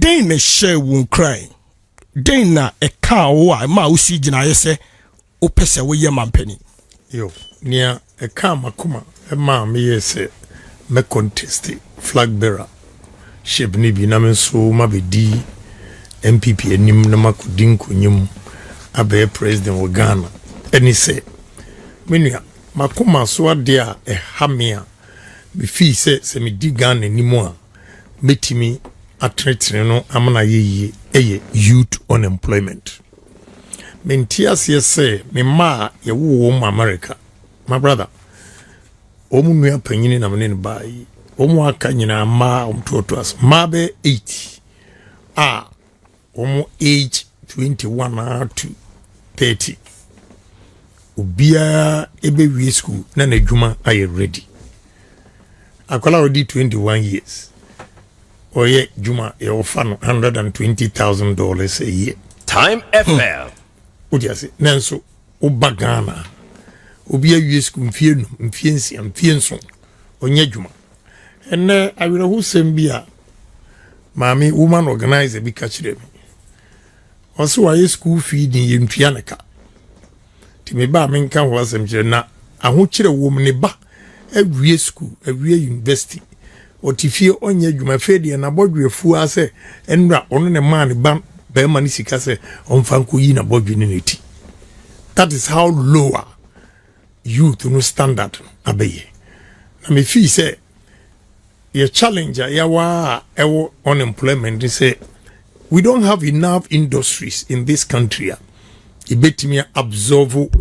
den na share won cry den na e ka wo a ma wo si gina yese o pese wo ye mampani yo nia e ka makoma e ma me yese me contest flag bearer ship ni bi na me so ma be di MPP enim na makudin kunyum abe president of Ghana eni se menua makoma so ade a e hamia me fi se me di Ghana nimu a metimi atretre no amana ye youth unemployment mentias say me ma ye wo America my brother omu nua panyini na mene bai omu aka nyina ma omtoto as ma be 80 omu age 21 to 30 ubia ebe wi school na na dwuma aye ready akwala odi 21 years oye juma e offer $120,000 a year. Time FL. Odiase nanso obagana obi awie school mfiensi onye juma enne awira hu sembia mami woman organizer bi ka kire me oso wa school fee din ye ntuaneka ti me ba me nka ho asem kire na aho kire wo me ne ba awie school awie university otifie onye dwuma fedie na bodwefu ase enra ono ne man ban be mani sika se onfanko yi na bodwe ne neti. That is how lower youth no standard abeye na me fi say your challenger yawa ewo unemployment say we don't have enough industries in this country ibetimi absorb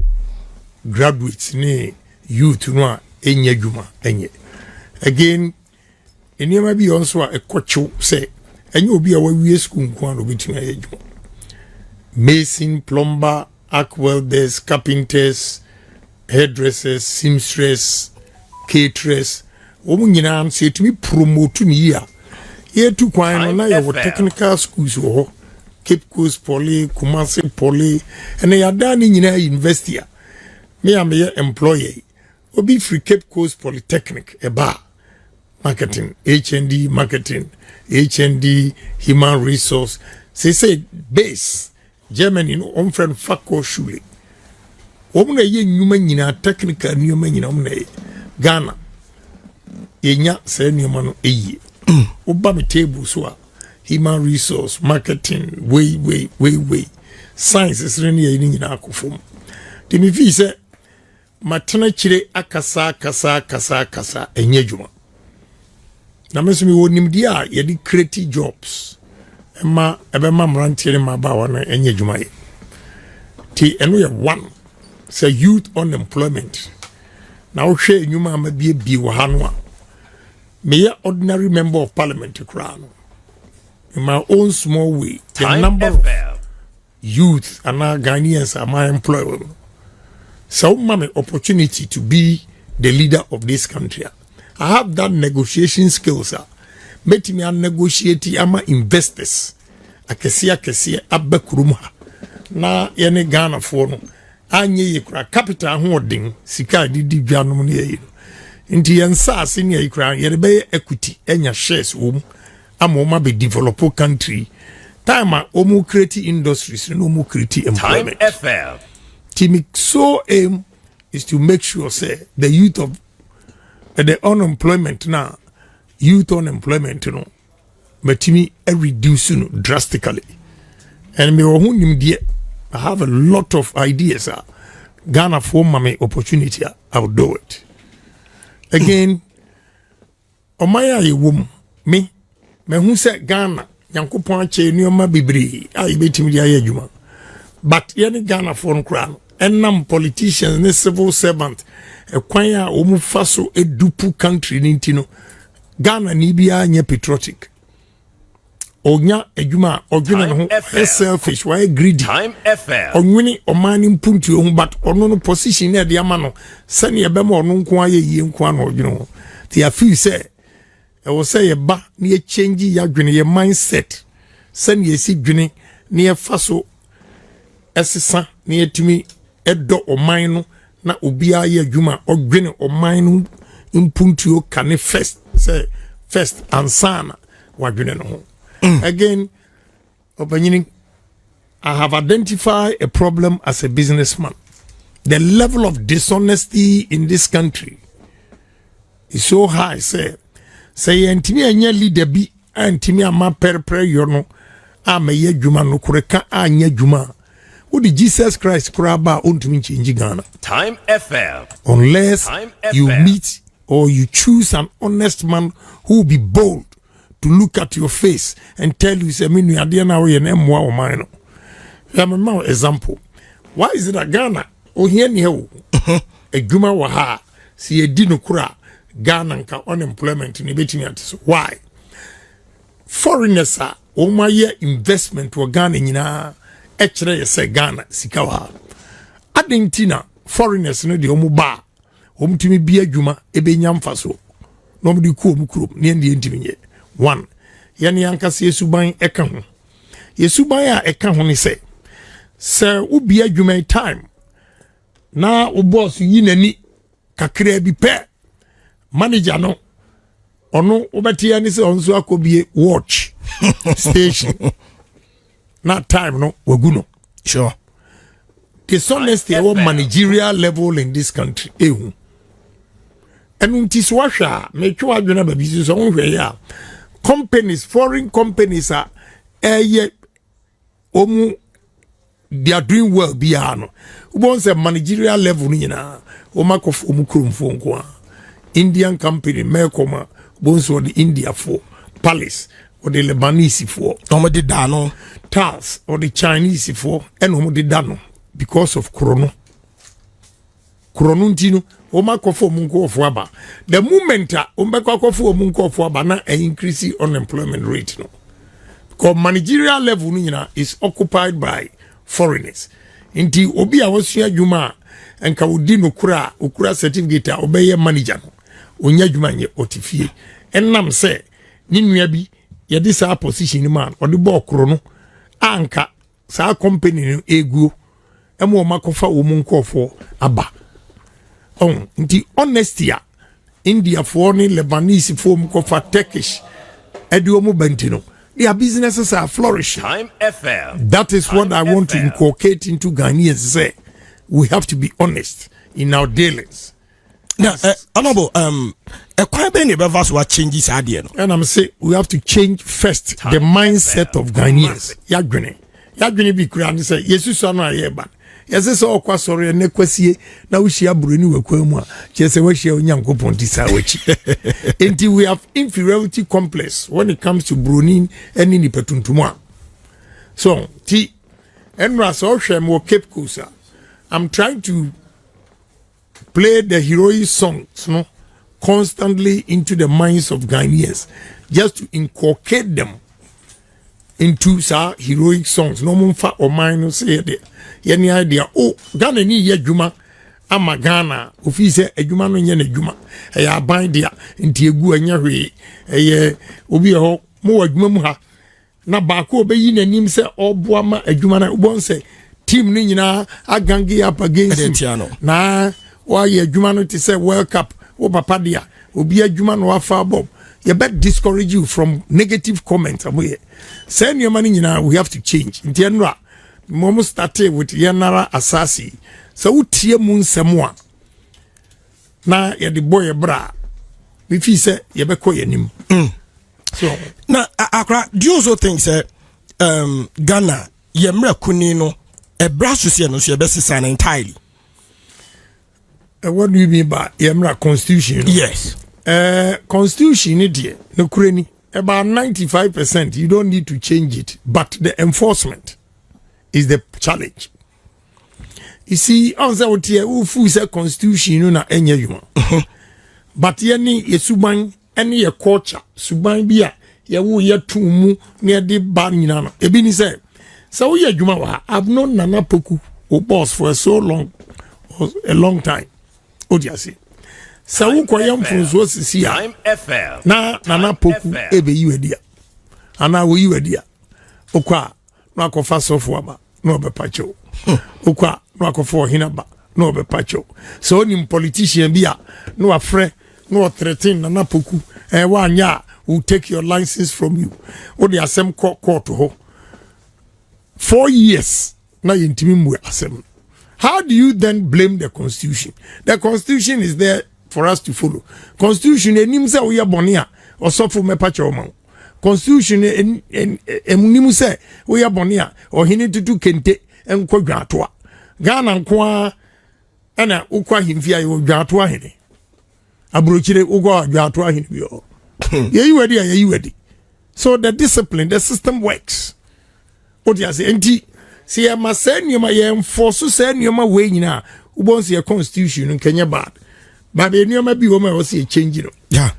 graduates ni youth no enye dwuma enye again eniema bi onso a ekocho say enye obi a wawie school nko no betimi ayedwuma mason, plumber, arc welders, carpenters, hairdressers, seamstress, caterers omu nyina am say tumi promote ni ya ye tu kwan no na ye technical schools ho Cape Coast Poly, Kumasi Poly, and ya da ni nyina university a me am ye employee obi free Cape Coast Polytechnic eba marketing HND marketing HND human resource say base Germany no on friend fakko shule omuna ye nyuma nyina technical nyuma nyina omuna Ghana yenya se nyuma no eyi oba me table so a human resource marketing way science is really ye nyina akofom de me fi se matena kire akasa enye dwuma na mesumi wonim dia ye di create jobs ema ebema mrantiere mabawa na enye dwuma ye ti eno ye one say youth unemployment na wo hwe enyuma amabie bi wo hano a me ordinary member of parliament krano in my own small way the number of youth and Ghanaians are my employer so many opportunity to be the leader of this country. I have that negotiation skills make me negotiate ama investors akesi abakurum na yene Ghana for no anye yekura capital holding sika di dwanom ne yi nti yensa ase ne yekura yere be equity enya shares wom ama o ma be develop country time omu create industries no mu create employment. Time FL Timmy so aim is to make sure say the youth of the unemployment now youth unemployment no matimi reduce drastically and me ohunim die I have a lot of ideas Ghana for my opportunity I'll do it again omaya ye wom me hu say Ghana yankopon ache nioma bebre ai betimi dia ye adwuma but ye Ghana for nkran enam politicians ne civil servant ekwan a omu faso edupu country nintino Ghana ni bia nye patriotic onya adwuma odwene ho selfish why greedy Time FL onwini omani mpuntu ho but ono no position na de ama no sane ye bema ono nko aye yie nko na odwene ho ti afi say e wo say ye ba na ye change ya dwene ye mindset sane ye si dwene na ye faso esesa na ye tumi edo oman no na obia ye adwuma odwene oman no impuntuo kane first say first ansana wadwene no ho Again, opinion, I have identified a problem as a businessman. The level of dishonesty in this country is so high. Say antimi anya leader bi antimi ama perpre yo no amaye dwuma no koreka anya dwuma. Wo di Jesus Christ kuraba ontumi change Ghana. Time FL. Unless Time you FL. meet or you choose an honest man who will be bold to look at your face and tell you, say, "Minu ade na we na emwa o man no." Ya example. Why is it that Ghana o here ni ho? Edwuma wa ha si edi no kura Ghana nka unemployment ni betimi ate so. Why? Foreigners are o ma ye investment wo Ghana nyina e kire ye say Ghana sika wa. Adentina foreigners no de o mu ba o mutimi bi adwuma e be nyamfa so. No mu di ku o mu kuro ne ndi ntimi nye. One, yani yankasi yesuban eka ho. Yesuban a eka ho ni say ubi adwuma time na o boss yi nani kakra bi pe manager no ono obeti ani se onso akobie watch station na time no waguno Sure. Dishonesty at managerial level in this country ehu enu ntiswahwa metwa adwena ba bi so hwe ya companies, foreign companies are they are doing well beyond. Once a managerial level, Omakof Omukrum Indian company, Mercoma, Bones or the India for Palace or the Lebanese for Omadi Dano, TAS or the Chinese for and Omadi Dano because of Chrono. Chronuntino, Omakofo Munko of Waba. The moment Omakofo Munko of Waba na increasing unemployment rate. No. Because managerial level is occupied by foreigners. Inti obi a wasia juma enka odi no ukura certificate a obeye manager no. Onya juma nye otifie. Ennam se ni nua bi ye de sa position man odi bo okro no anka sa company no eguo emo makofa wo mu nkofo aba. Nti honesty a India for ni Lebanese for mu kofa Turkish edi omu bentino. Their businesses are flourishing. Time FL. That is what I want to FL. inculcate into Ghanaians. Say we have to be honest in our dealings. Now, honorable, quite many of us will change this idea. No? And I'm saying we have to change first the mindset of Ghanaians. Yagwene be clear and say yes, you son ayeba. Yes, so okwa sorry na kwasie na wuhia buroni wakwamu a chese wahia onyankopon tisa wachi. Enti we have inferiority complex when it comes to buroni eni ni petuntumu. So, enra so hwem wo Cape Coast. I'm trying to play the heroic songs, no, constantly into the minds of Ghanaians, just to inculcate them into heroic songs. No mumfa or mine say there. Any idea? Oh, Ghana ni ye juma ama Ghana. Ofi se ejuma no nye ne juma. Eya ban dia nti egu anya hwe. Eye obi ho mo adwuma mu ha. Na baako obeyi nanim se oboa ma adwuma na obon se team ni nyina agange up against na wa ye adwuma no te se World Cup o papa dia obi adwuma no afa bob. You bet discourage you from negative comments. Send your money nyina we have to change. Nti enra Momo started with Yanara Asasi. So utie mun semwa. Na ya di boy bra. Bifi se ye beko yenim. So now Accra, do you also think that Ghana yemra kunino a brass no she best sign entirely? What do you mean by yemra constitution? Yes. Constitution idea no kureni about 95% you don't need to change it, but the enforcement is the challenge. You see, answer what you who say constitution na enye yuma. But yani yesuban any ye culture suban bia ye wo ye tumu near the ban nyina. Ebi ni say so we yuma wa I've known Nana Poku o boss for a long time. Odiasi. So we kwayam funzo sisi ya. Time FL. Na Nana Poku ebe yiwedia. Ana wo yiwedia. Okwa no akofa sofo aba no be pacho. Okwa no akofo hinaba no be pacho. So ni politician bia no afre no threaten Nana Poku wa anya will take your license from you. What the assembly court to 4 years. Now you intimi assembly. How do you then blame the constitution? The constitution is there for us to follow. Constitution enim say we are bonia or suffer me pacha oman. Constitution enim say we are bonia or he need to do kente en ko dwatoa. Ghana nko ana ukwa himfia yo dwatoa hene. Abrochire ugo dwatoa hene bi o. Ye ready. So the discipline, the system works. What you say enti see ma say nyoma ye enforce say nyoma we nyina ubonsi your constitution in Kenya bad. But the nyoma bi wo ma was a change no. Yeah.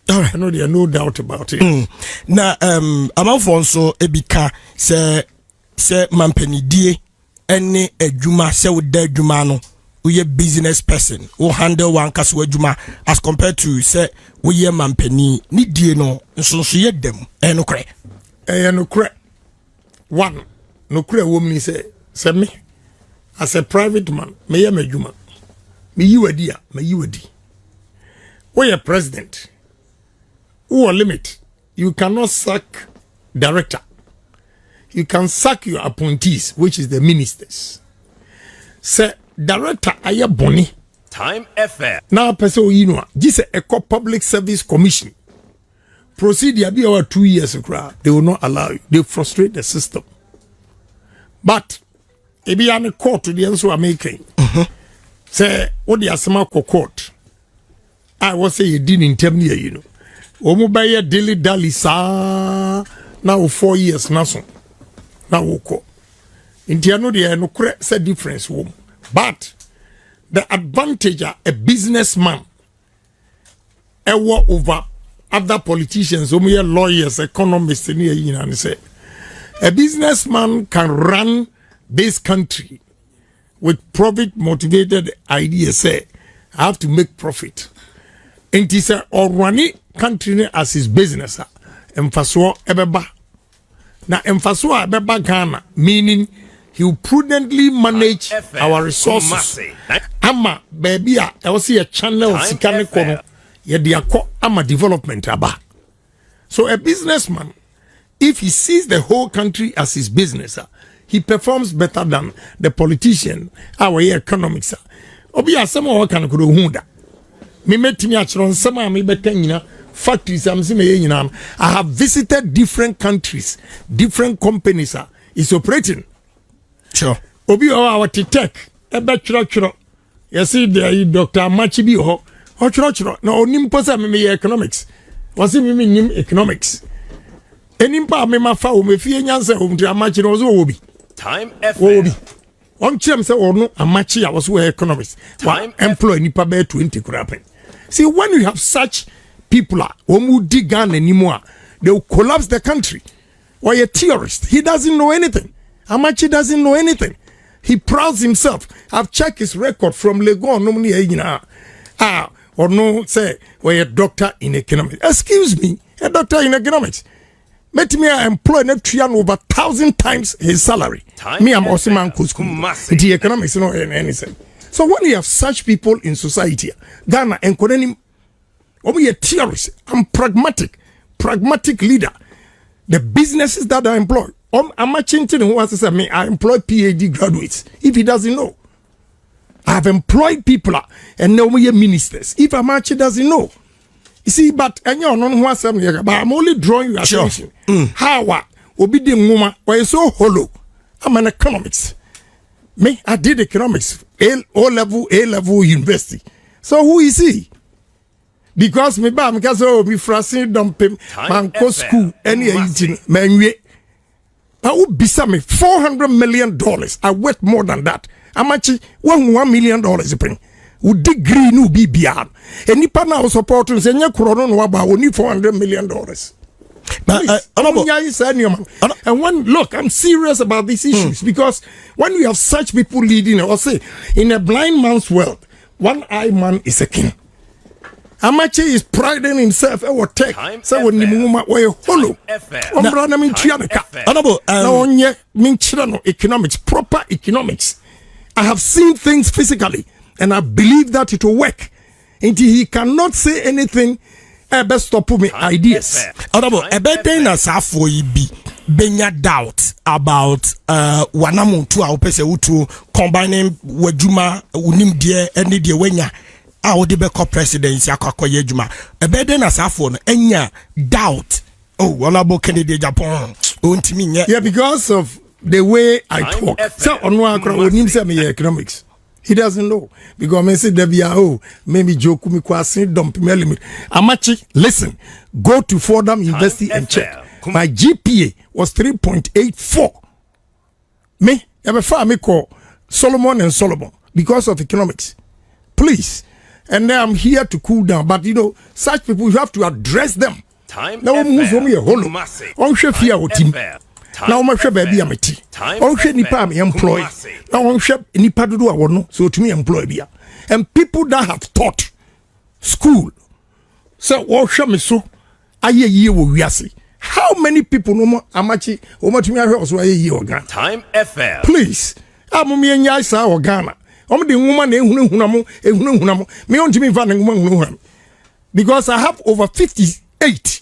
All right. I know there are no doubt about it. Na amanfo nso ebika se mampanidie ene adwuma se wo da adwuma no we business person who handle one kaso adwuma as compared to say we mampani ni die no nso ye dem no kre No kre one no kre woman say me as a private man me ye madwuma me yiwadi a me yiwadi we are president who limit you cannot sack director. You can sack your appointees, which is the ministers. Say, director, aye boni. Time FM. Now, person you know, this is a public service commission. Procedure be over 2 years. They will not allow you. They frustrate the system. But if you are in a court to the answer I'm making, say, what the asama court? I was say you didn't tell me, you know. Omubaya daily dali sa now 4 years now. Now woko. Intiano de no say difference wom. But the advantage a businessman over other politicians, lawyers, economists, and say a businessman can run this country with profit motivated ideas. Say I have to make profit. And he say or running country as his business. Emphaso ebeba. Now, emphasis about Ghana, meaning he will prudently manage our resources. Ama, baby, I will see a channel of Sikane Kono, Yediako, Ama development. Aba. So, a businessman, if he sees the whole country as his business, he performs better than the politician, our economics. Obi, some of can go hunda. Me met me at some me better, factories I have visited different countries, different companies is operating. Sure. Obi our tech churo. You see the Dr. Machibi ho churo. No nimposa me economics. Was me nim economics. Enimpa me ma fa o me fie nyansa o mti amachi no zo obi. Time FM. On chem say no amachi I was economics. One employ nipa be 20 krapen. See when you have such people who dig Ghana anymore, they will collapse the country. Or a terrorist, he doesn't know anything. Amachi doesn't know anything. He prouds himself. I've checked his record from Legon. Or no, say, or a doctor in economics. Excuse me, a doctor in economics. Let me employ Neptune over 1,000 times his salary. Me, I'm Osiman Kuskum. The economics, no anything. So when you have such people in society, Ghana and Korean. Obi a terrorist. I'm pragmatic leader. The businesses that I employ. I'm a chintin who wants to say me. I employ PhD graduates. If he doesn't know, I have employed people and now we are ministers. If Amachi doesn't know, you see. But and you know who but I'm only drawing your attention. How Obi the woman why so hollow? I'm an economics. Me, I did economics. A level university. So who is he? Because me ba because be frasing dumping man go school any 18 man we I would be some $400 million. I worth more than that. How much $1 million bring? Would degree no be beyond. And nipa now support and say krono no about only $400 million. And one look, I'm serious about these issues because when we have such people leading, or say in a blind man's world, one-eyed man is a king. Amache is priding himself or tech. So when you were hollow, economics, proper economics. I have seen things physically, and I believe that it will work. And he cannot say anything best stop me ideas. Honorable, a better na safo ibi benya doubt about wanamu tu a opese utu combining wajuma unim die eni die wenya a wode beko presidency akwakoye juma. A better na safo no enya doubt. Oh, Honorable Kennedy Agyapong. Yeah, because of the way I talk. So on one economics. He doesn't know. Because I say there maybe joke me kwasi dump me limit. Amachi, listen, go to Fordham University and check. My GPA was 3.84. Me, ever far me call Solomon and Solomon because of economics. Please. And now I'm here to cool down. But you know, such people, you have to address them. Now move for me a holo. On chef here with him. Now my chef baby am tea. On chef nipa me employ. Now on chef nipa do no. So to me employ here. And people that have taught school. So what chef me so aye ye we see. How many people no more amachi o ma tumi ahwe so aye ye organ. Time FL. Please. Amumi enya isa organ. Om de nwuma na ehunahuna mo. Me on tumi fa na nwuma ehunahuna. Because I have over 58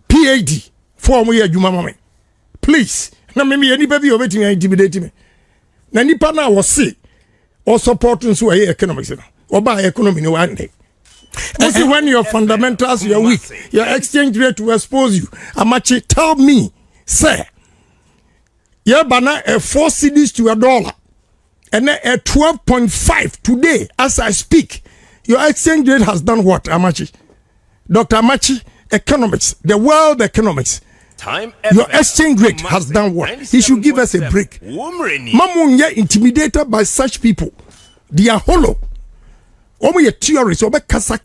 PhD for me adwuma mama. Please. Na me any baby obetimi intimidate me. Na nipa na wo se or support nso aye economics no. Oba economy no one day. When your fundamentals are weak, your exchange rate will expose you. Amachi, tell me, sir, your banana 4 cedis to $1 and then at 12.5 today as I speak. Your exchange rate has done what, Amachi? Dr. Amachi, economics, the world economics. Your exchange rate has done what? He should give us a break. Mamunye intimidated by such people. They are hollow. Omo ye theories obe kasa.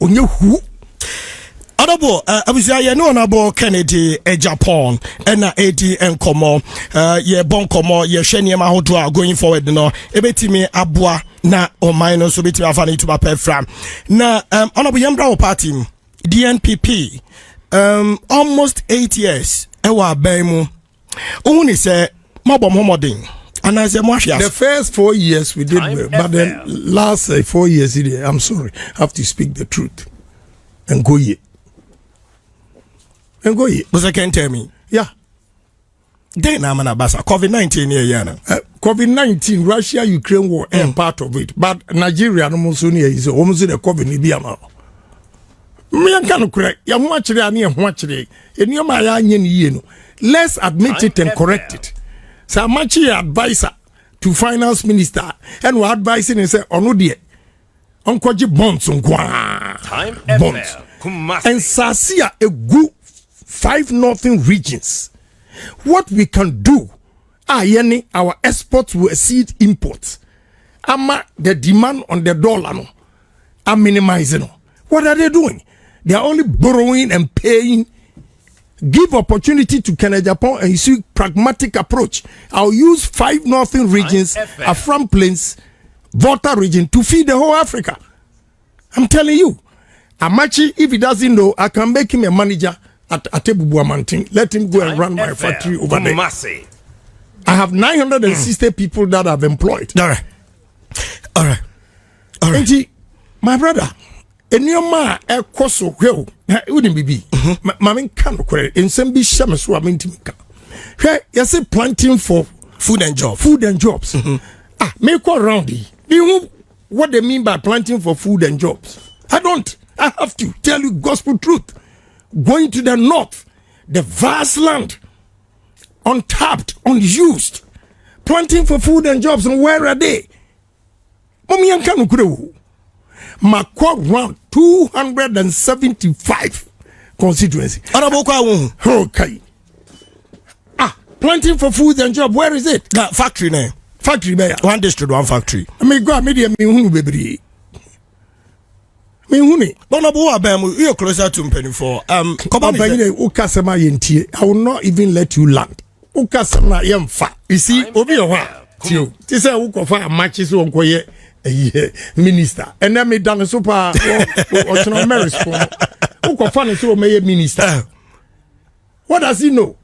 Onye hu. Honorable, abusia ye no Honorable Kennedy Agyapong na AD enkomo ye bon komo ye hwene ma hodo going forward no ebetimi aboa na o minus so betimi afa na ituba pefram na Honorable Yembra party DNPP almost 8 years e wa ban mu ohun ni se mabom homodin. The first 4 years we did well, but the last 4 years, I'm sorry, I have to speak the truth. And go ye. But I can tell me. Yeah. Then I'm an abasa. COVID-19 here. COVID-19, Russia, Ukraine war, and part of it. But Nigeria, no Musunia is almost the COVID-19. Me and Kano correct. Ya much near much day. And you're my onion. Let's admit it and correct it. So much advisor to finance minister and we advising and say onodie onkoji bonds on bonds and sasia a good 5 northern regions. What we can do our exports will exceed imports. Ama the demand on the dollar no are minimizing. What are they doing? They are only borrowing and paying. Give opportunity to Kennedy Agyapong and see pragmatic approach. I'll use 5 northern regions, Afram Plains, Volta region to feed the whole Africa. I'm telling you. Amachi, if he doesn't know, I can make him a manager at Atebubu Amantin. Let him go and run my factory over there. I have 960 people that I've employed. All right. And my brother, and your ma a koso well, it wouldn't be. Mammy can't correct in some be shamus. I mean, yes, planting for food and jobs. Make go around it. You know what they mean by planting for food and jobs? I don't. I have to tell you gospel truth. Going to the north, the vast land, untapped, unused, planting for food and jobs, and where are they? Mommy and can't correct. Macquarie round 275 constituency. Okay. Planting for food and job. Where is it? Factory name. Factory there. One district, one factory. I mean, go media me hunu baby. Me huni. You're closer to Penny for I will not even let you land. Ukasama yemfa. You see, obi owa. Tio. Ti say ukofa matches on koye. Minister and then me done super or marriage who funny so may minister. What does he know?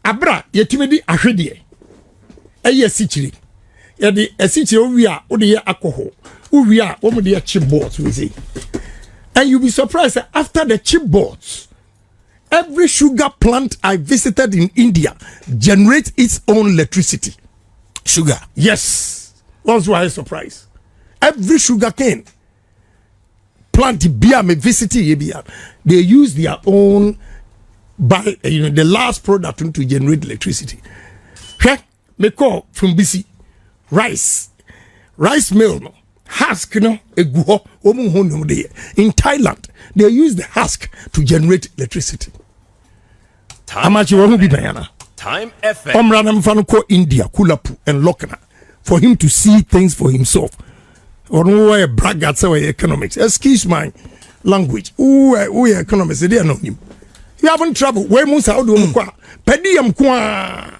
Abra yetimedi ahwedie eye sichiri ye de esichiri we are ode ye alcohol we are the chipboards, we say. And you'll be surprised that after the chipboards, every sugar plant I visited in India generates its own electricity. Sugar? Yes. That's why I was surprised. Every sugar cane plant beer me visited, they use their own the last product to generate electricity. Me call from BC rice mill no husk no eguho in Thailand they use the husk to generate electricity. How much you want to be Diana? Time FM. Omranam Fanuko India, Kulapu and Lokana for him to see things for himself. Or no way brag at economics. Excuse my language. Who economics? They don't know him. You haven't traveled. Where most how do you qua? Pedium qua.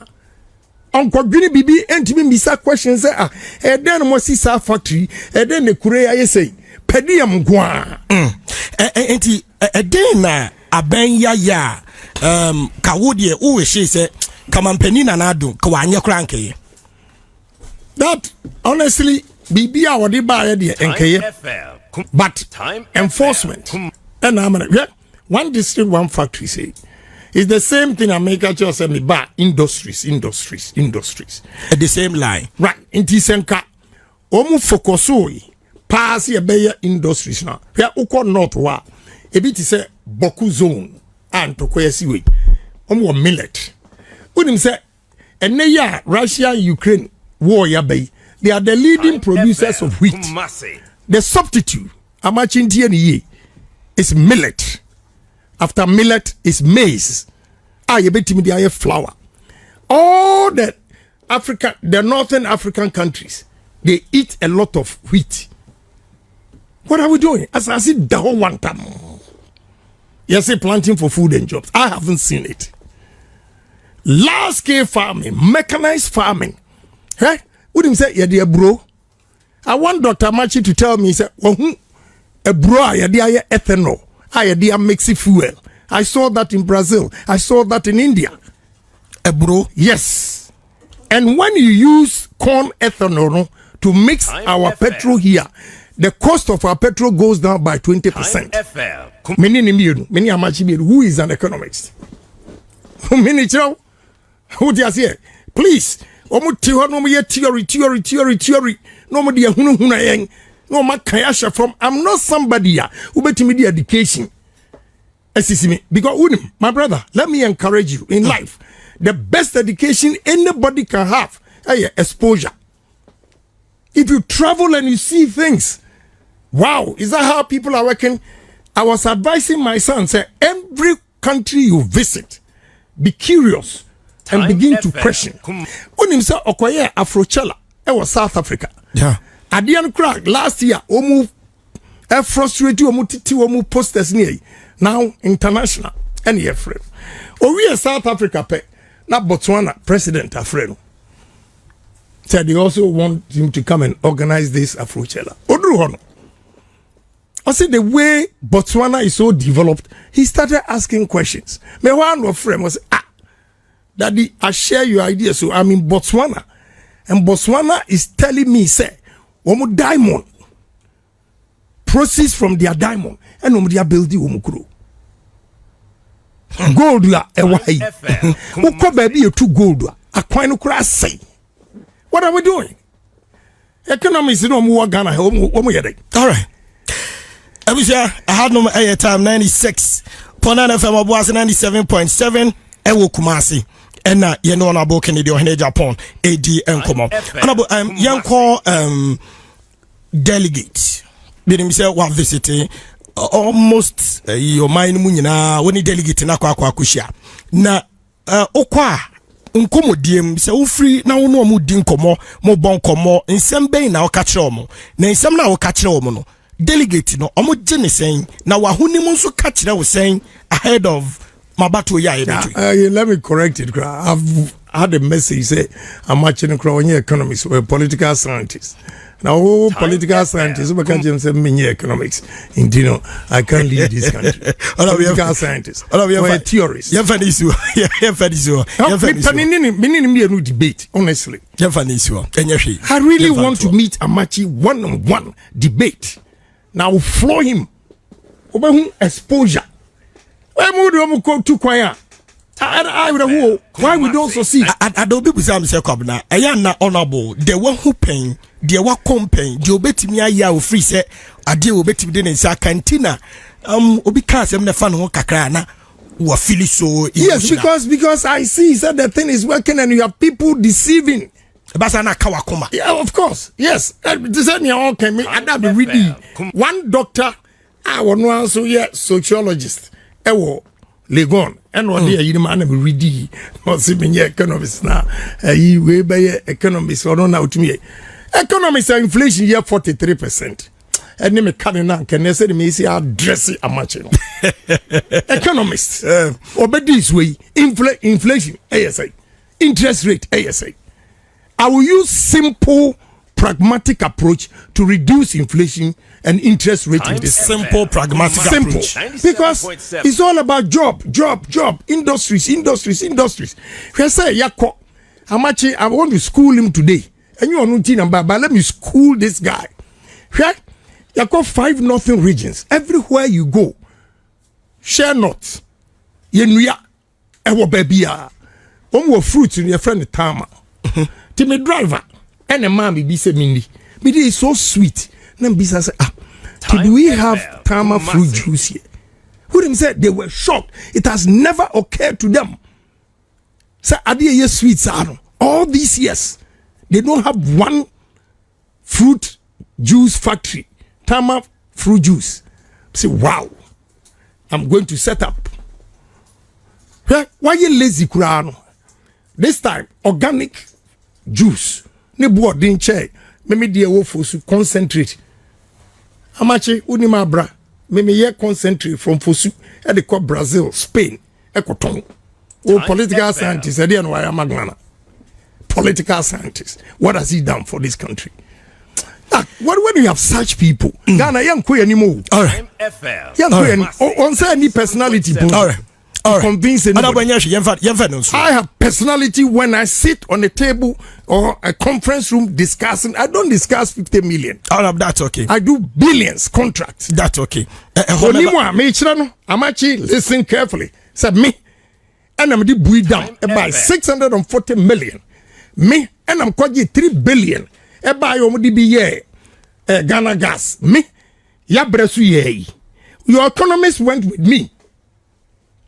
Uncle Guinea Bibi and to me misa questions. And then was his factory. And then the Korea say Pedium qua. Enti then abenya ya kawodie uwe she say kamampeni na nadu kwanye kranke. That honestly Bibi awadi ba de enkeye. But enforcement and one district, one factory say it's the same thing America just said me ba industries. At the same line. Right. In Tisenka, omu focusoi pass ye be industries now. We are uko north wa. A bit say Boku zone and to kwesi we. Omu millet. Unim say eneya Russia Ukraine war ya be. They are the leading producers of wheat. The substitute amachin TNE is millet. After millet is maize. You bet me the flour. All the northern African countries, they eat a lot of wheat. What are we doing? As I see the whole one time. Yes, planting for food and jobs. I haven't seen it. Large scale farming, mechanized farming. Hey, would him say, yeah, dear bro? I want Dr. Machi to tell me, say, a bro, yeah, dear ethanol. I dear mixy fuel. I saw that in Brazil. I saw that in India. Bro? Yes. And when you use corn ethanol to mix our petrol here, the cost of our petrol goes down by 20%. Who is an economist? Who does here? Please. Theory. No, I'm not somebody who bet me the education. Because my brother, let me encourage you in life. The best education anybody can have is exposure. If you travel and you see things, wow, is that how people are working? I was advising my son, say every country you visit, be curious and begin to question. When him say Okoye Afrochella, it was South Africa. Yeah. Adian crack last year, frustrated omu posters near now international and your friend. Oh, we are South Africa pay, not Botswana president Afreno. Said they also want him to come and organize this Afrochella. Odruhono. I said the way Botswana is so developed, he started asking questions. Me one of friend was Daddy, I share your idea. So I'm in Botswana, and Botswana is telling me, say, Omu diamond proceeds from their diamond and omu dia building omu kuro. Gold la ewai. Uko baby you two gold la. Akwa no kura say. What are we doing? Economy is no more Ghana omu yede. All right. Abusha, I had no air time 96. Pona FM Obuasi 97.7 ewo Kumasi. Ena ye no na bo Kennedy Agyapong AD enkomo. Anabo yanko delegate. Bidim say wa visiting almost your mind mu nyina woni delegate na kwa akuhia. Na okwa nkomo diem say wo free na wo no mu di nkomo mo bon komo nsem ben na wo ka kire omo. Na nsem na wo ka kire omo no delegate no omo je ne sen na wa huni mu nso ka kire wo sen ahead of Mabato ya let me correct it. had a message say I'm watching economics or political scientist. Now, political scientists, we can't say many economics. You know, I can't lead this country. Political scientists, or theorists. You have issue. Debate, honestly. Issue. I really want to meet Amachi one-on-one debate. Now, floor him. Exposure. Why we don't succeed? I don't be some say Kobna. I am not honorable. The one who pain, the one campaign, the obetimia ya free say a deal obetim in sa cantina. Because I'm the fan who kakrana who feel so. Yes, because I see that the thing is working and you have people deceiving. Basana Kawakuma. Yeah, of course. Yes. This is okay. I be ready. One doctor, I want also sociologist. Legon and one day you man be ready. Not seeming economists now. You way by economists or not to me. Economists are inflation here 43%. And name a cardinal can say me see how dressy a much. Economists obey this way. Inflation ASA. Interest rate ASA. I will use simple pragmatic approach to reduce inflation and interest rate in this simple pragmatic approach. Because it's all about job, industries. I say Yako, I want to school him today. And you are not in but let me school this guy. Yako 5 northern regions. Everywhere you go, share not. Yenuya, ewo babia. Fruits in your friend Tama. Timmy driver. And a man be say Mindy. But it is so sweet. Then be say, do we have Tama fruit juice here? Who them said they were shocked. It has never occurred to them. Say, Adia sweets are all these years. They don't have one fruit juice factory. Tama fruit juice. Say, wow. I'm going to set up. Why you lazy kurano? This time, organic juice. Ne board din chair. Me dear wo fosu concentrate. Amache unima bra. Me ye concentrate from fosu e de Brazil, Spain, ekoton. Oh, political scientist, I don't know why I'm political scientist. What has he done for this country? When you have such people, Ghana young queer anymore. All right. Young queer on say any personality. All right. Convince anybody. I have personality when I sit on a table or a conference room discussing. I don't discuss 50 million. All right, that's okay. I do billions contracts. That's okay. I'm actually listen carefully. Said me, and I'm the buy down by 640 million. Me, and I'm calling 3 billion. I buy Ghana gas. Me, ya bresu ye. Your economists went with me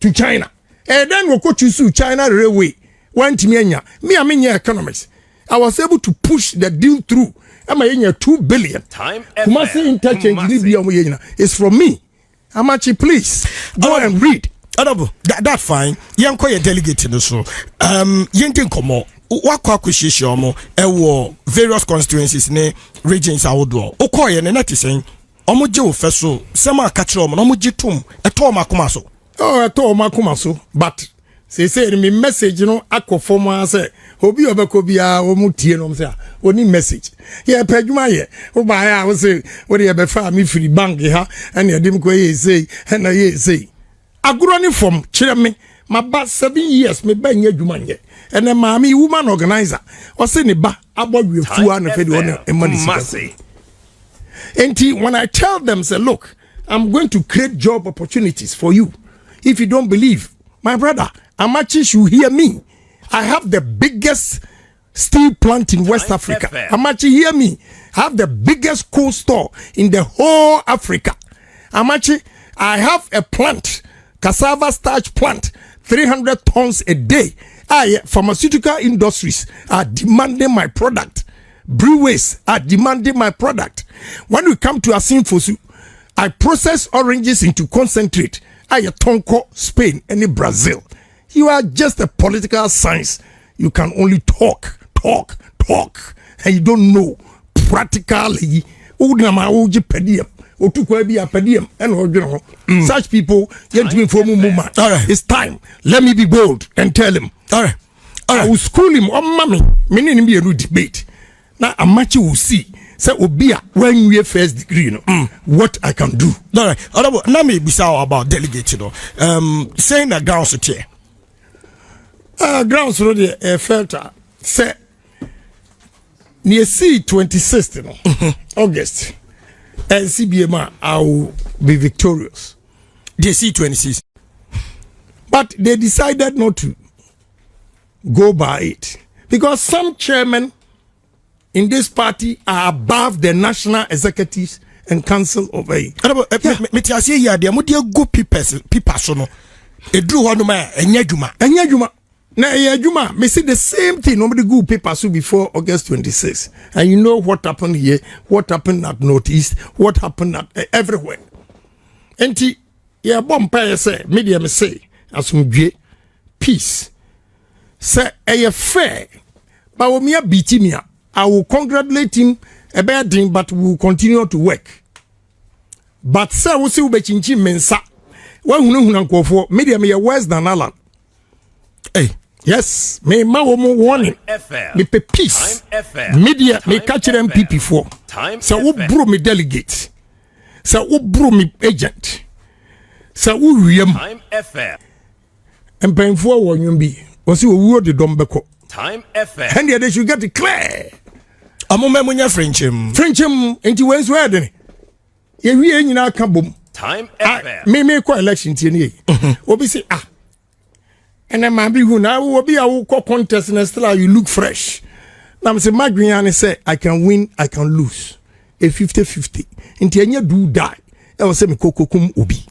to China. And then we go to China railway. Went to me, I mean your economics. I was able to push the deal through. I'm a 2 billion. Kumasi interchange is from me. How much please go and read. That's fine. Young quite delegate in the show. Yentin Komo. What acquisition various constituencies ne regions outdoor. Okoye ne not saying Omojo Feso, Sama Catchom, Omojitum, a Toma Kumaso. Oh, I told Makumaso, but they said me message, Ako former say, Hobi Obakobia, Omutian, only message. Yeah, Pegmaya, by I was say, what you have me free bank, and you didn't go say, and I say. I grew on from Chirame, my bad 7 years, me bang your Jumanya, and then mammy woman organizer, or send a ba about you fool and fed on money. And when I tell them, say, look, I'm going to create job opportunities for you. If you don't believe, my brother, Amachi should hear me. I have the biggest steel plant in West Africa. Amachi, hear me. I have the biggest coal store in the whole Africa. Amachi, I have a plant, cassava starch plant, 300 tons a day. Pharmaceutical industries are demanding my product. Breweries are demanding my product. When we come to Asinfosu, I process oranges into concentrate. Tonko, Spain, and Brazil. You are just a political science. You can only talk, and you don't know practically. Such people, it's time. Let me be bold and tell him. All right. I will school him on mommy. Meaning be a debate. Now a match will see. Say Obia when you first degree, what I can do. All right. Now me be about delegate, saying that grounds to chair. Grounds already filter. Say near C26, August. And CBMA, I will be victorious. They C26. But they decided not to go by it. Because some chairmen in this party are above the national executives and council of a. Me say here, they are good people, so no. A drew one man, and Yajuma. Now, Yajuma, me say the same thing. Nobody good papers before August 26. And you know what happened here, what happened at Northeast, what happened at everywhere. And yeah, Bompire say, media me say, as peace. Say, a fair, but when me beating me, I will congratulate him a bad thing, but we will continue to work. But say, we see Ubechinchi Mensa. When you know for media me worse than Alan. Hey. Yes, me ma wo mo warning. Me pe peace. Media me catch them people for. So wo bro me delegate. So wo bro me agent. So wo wiem. Empenfo wo nyum bi. O si wo de dom beko. And they should get it clear. Amome munya Frenchim. Frenchim enti we so ade. Ye wie nyina ka bom. Me ko election tie ni. Obi say and then my big one, I will be a contest and still you look fresh. Now I'm saying, Magriani say, I can win, I can lose. A 50-50. Until you do die, I will say, me koko kum ubi.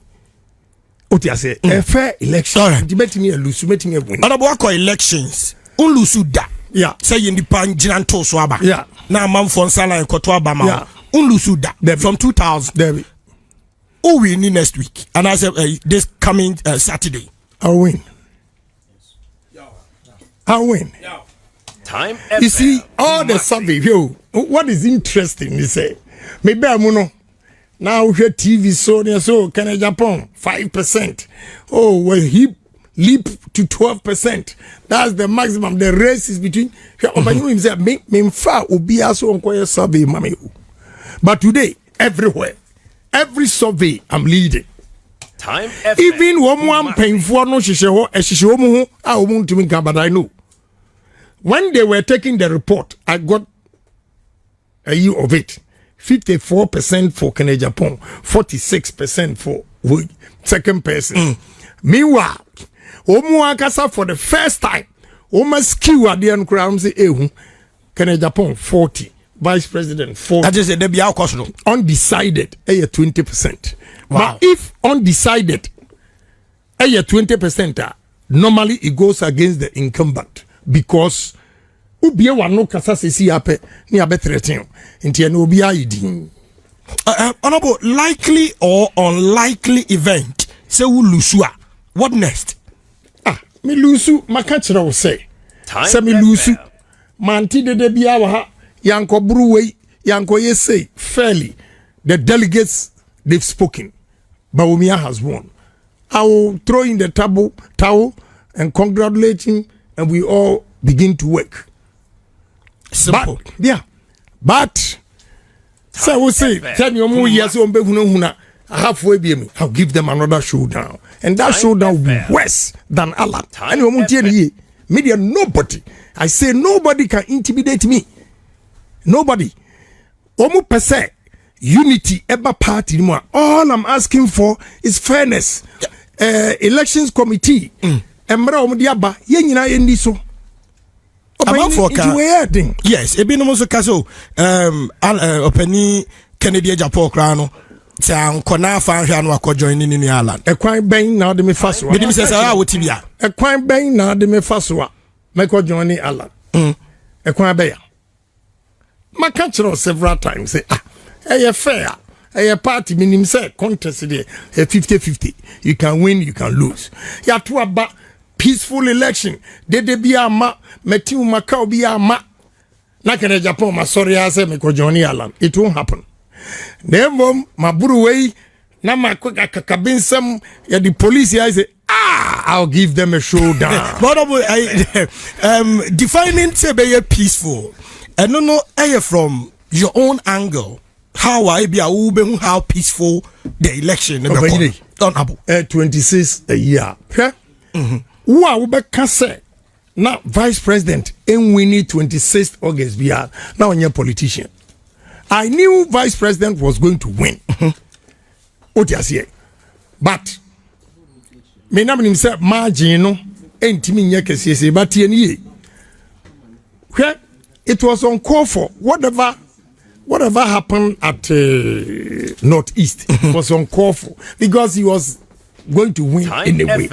What I say, a fair election. Right. Debate me a lose, debate me a win. Other elections. Unlusu da. Yeah. Say in the pan jiranto swaba. Yeah. Now man fon sala en koto abama. Yeah. Unlusu da. From 2000. David. Who we need next week? And I said this coming Saturday. I'll win. I'll win. You see, all the survey, what is interesting is maybe I'm now here TV so Kennedy Agyapong 5%. Oh, well, he leap to 12%. That's the maximum. The race is between. But today, everywhere, every survey, I'm leading. Even one painful no but I know when they were taking the report, I got a year of it. 54% for Kennedy Agyapong, 46% for second person. Meanwhile, Omuakasa for the first time, almost skew at the end crown say Kennedy Agyapong 40, Vice President 40. I just said they be our cost. Undecided, 20%. Wow. But if undecided, 20%, normally it goes against the incumbent because ubie wano kasa sesi ape ni abetreten nti na obi ayidi. Honorable, likely or unlikely event say we lose. What next? Me lose maka kire wo say me lose manti de bia wa ha yanko bruwei yanko yesay fairly the delegates they've spoken. Bawumia has won. I will throw in the towel and congratulate him, and we all begin to work. Simple. But so we say, tell you more years on Behuna, halfway be me. I'll give them another showdown, and that showdown will be worse than Alan. And you won't media, nobody. I say nobody can intimidate me. Nobody. Omu percent. Unity ever party anymore. All I'm asking for is fairness. Elections committee. Emra omudiaba yenyina yendi so. Yes, ebi no so kaso openi Kennedy Agyapong krano say ankona fa hwa no akọ join ni ni Alan. Ekwan ben na de me faso. Bi dem say say wotibia. Ekwan ben na de me faso a me ko join ni Alan. Ekwan be ya. Ma catch several times say fair. A party minimum say contest there 50-50. You can win, you can lose. Ya to about peaceful election. They be a ma meti Macau be a ma. Na Kennedy Agyapong ma sorry I say me ko Johnny Alan. It won't happen. Never ma buru way na ma quick akabinsam ya the police I say I'll give them a showdown. But defining say be peaceful. And no, from your own angle. How I be how peaceful the election at 26 a year. Who are we can say now vice president and we need 26th August bia now on your politician. I knew vice president was going to win. What you say? But me na me say margin no entimi nya kese but ye it was uncalled for. Whatever happened at Northeast was uncalled for because he was going to win anyway.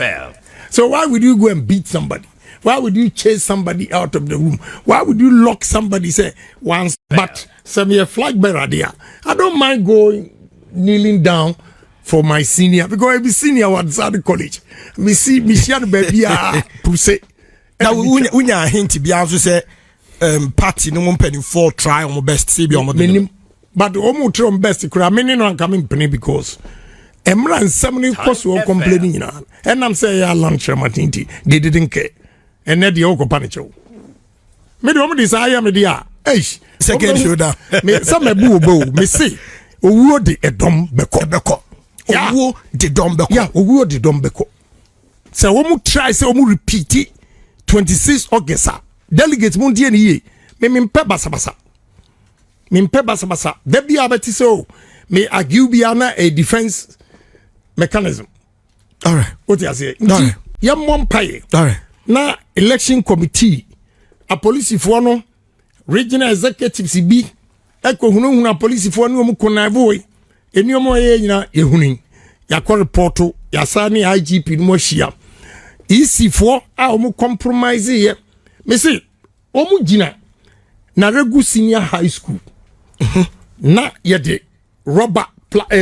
So why would you go and beat somebody? Why would you chase somebody out of the room? Why would you lock somebody say once? But some a flag bearer there. I don't mind going kneeling down for my senior because I be senior at the college. Me see me share baby pussy. Now unya hint be also say party no penny for try on best see be on but omo try on best kura me no coming penny because Emra and somebody cause we complaining na and I'm say ya lunch matinti they didn't care and then the oko panicho me do omo desire me dia second shoulder me some me bu me see owuo de edom beko owuo de dom beko yeah owuo de dom beko say omo try say omo repeat it 26 August delegates mun die ni me mpe basabasa that be abeti so me argue be ana a defense mechanism. All right, what you say? Right. Ya mompaye. All right. Na election committee a police for no regional executives bi eko hunu police for no mu konavoy eni omo ye nyina ehuni ya ko report ya sani IGP no hia EC for a omo compromise ye me see omo gina na regu senior high school na yede rubber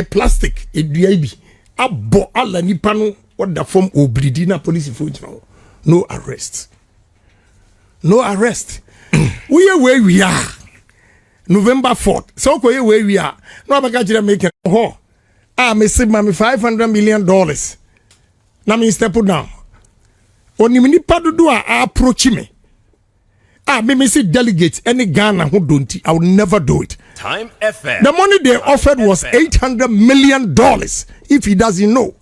plastic edua bi abo ala nipa no oda form obridi na police for gina no arrest we are November 4th so ko we are no abaka jira make me say mami $500 million na me step down oni nipa dodo a approach me me see delegates any Ghana who don't I will never do it. Time FM. The money they offered was $800 million. If he doesn't know,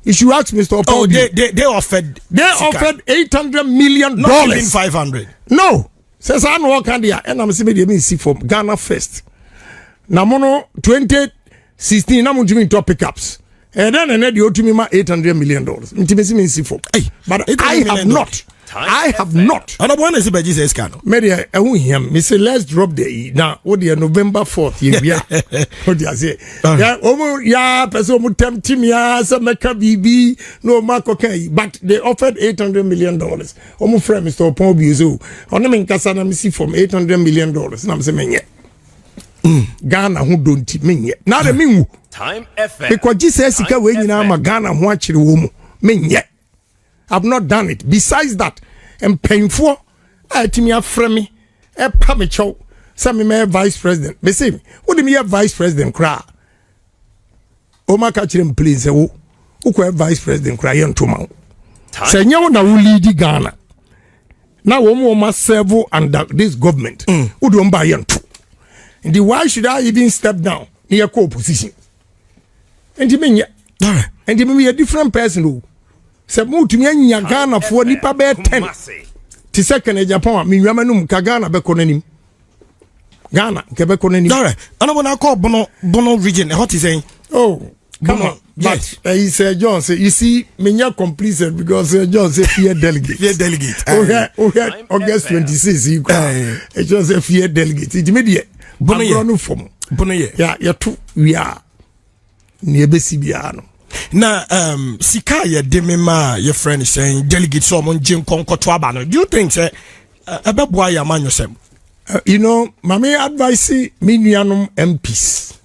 you should ask Mr. Oppo. Oh, they offered. They offered $800 million. Not even 500. No, says I know can there, and I'm saying me see from Ghana first. Namono 2016. Namu doing top pickups, and then you owe me $800 million. Me see for. But I have not. I have not. And I want to see by Jesus Cano. Media, I won't hear me say, let's drop the now. What the November 4th? Yeah, what do you say? Yeah, person would tempt me. Some make a BB, no mark okay. But they offered $800 million. Omo friend, Mr. Opobiuzo. On the main Kasana, see from $800 million. And I'm saying, yeah. Ghana who don't mean yet. Now the mean Time FM. Because Jesus is going to Ghana who actually woman mean yet. I've not done it. Besides that, I'm painful. I tell me a friend me, a pamicho, some me vice president. Me say, what do me a vice president cry? Oh my catch him please. Who vice president cry on tomorrow? Say you na who lead Ghana. Now we must serve under this government. Who don't buy on two? And why should I even step down near co-opposition? And you mean and you mean a different person who. Se mutumi anya Ghana fo nipa be 10 ti se Kennedy Agyapong me nwamanum ka Ghana be konanim Ghana ke be konanim dare ana bona call bono region what is saying come on yes he said John say you see me nya completed because John say fear delegate okay August 26 you go John say fear delegate it media bono from bono yeah you to we are near besibiano. Na sika ye demema your friend is saying delegate so mon jin konkoto aba. Do you think say ebeboa ya man yosem? You know, mama advice me nuanom MPs.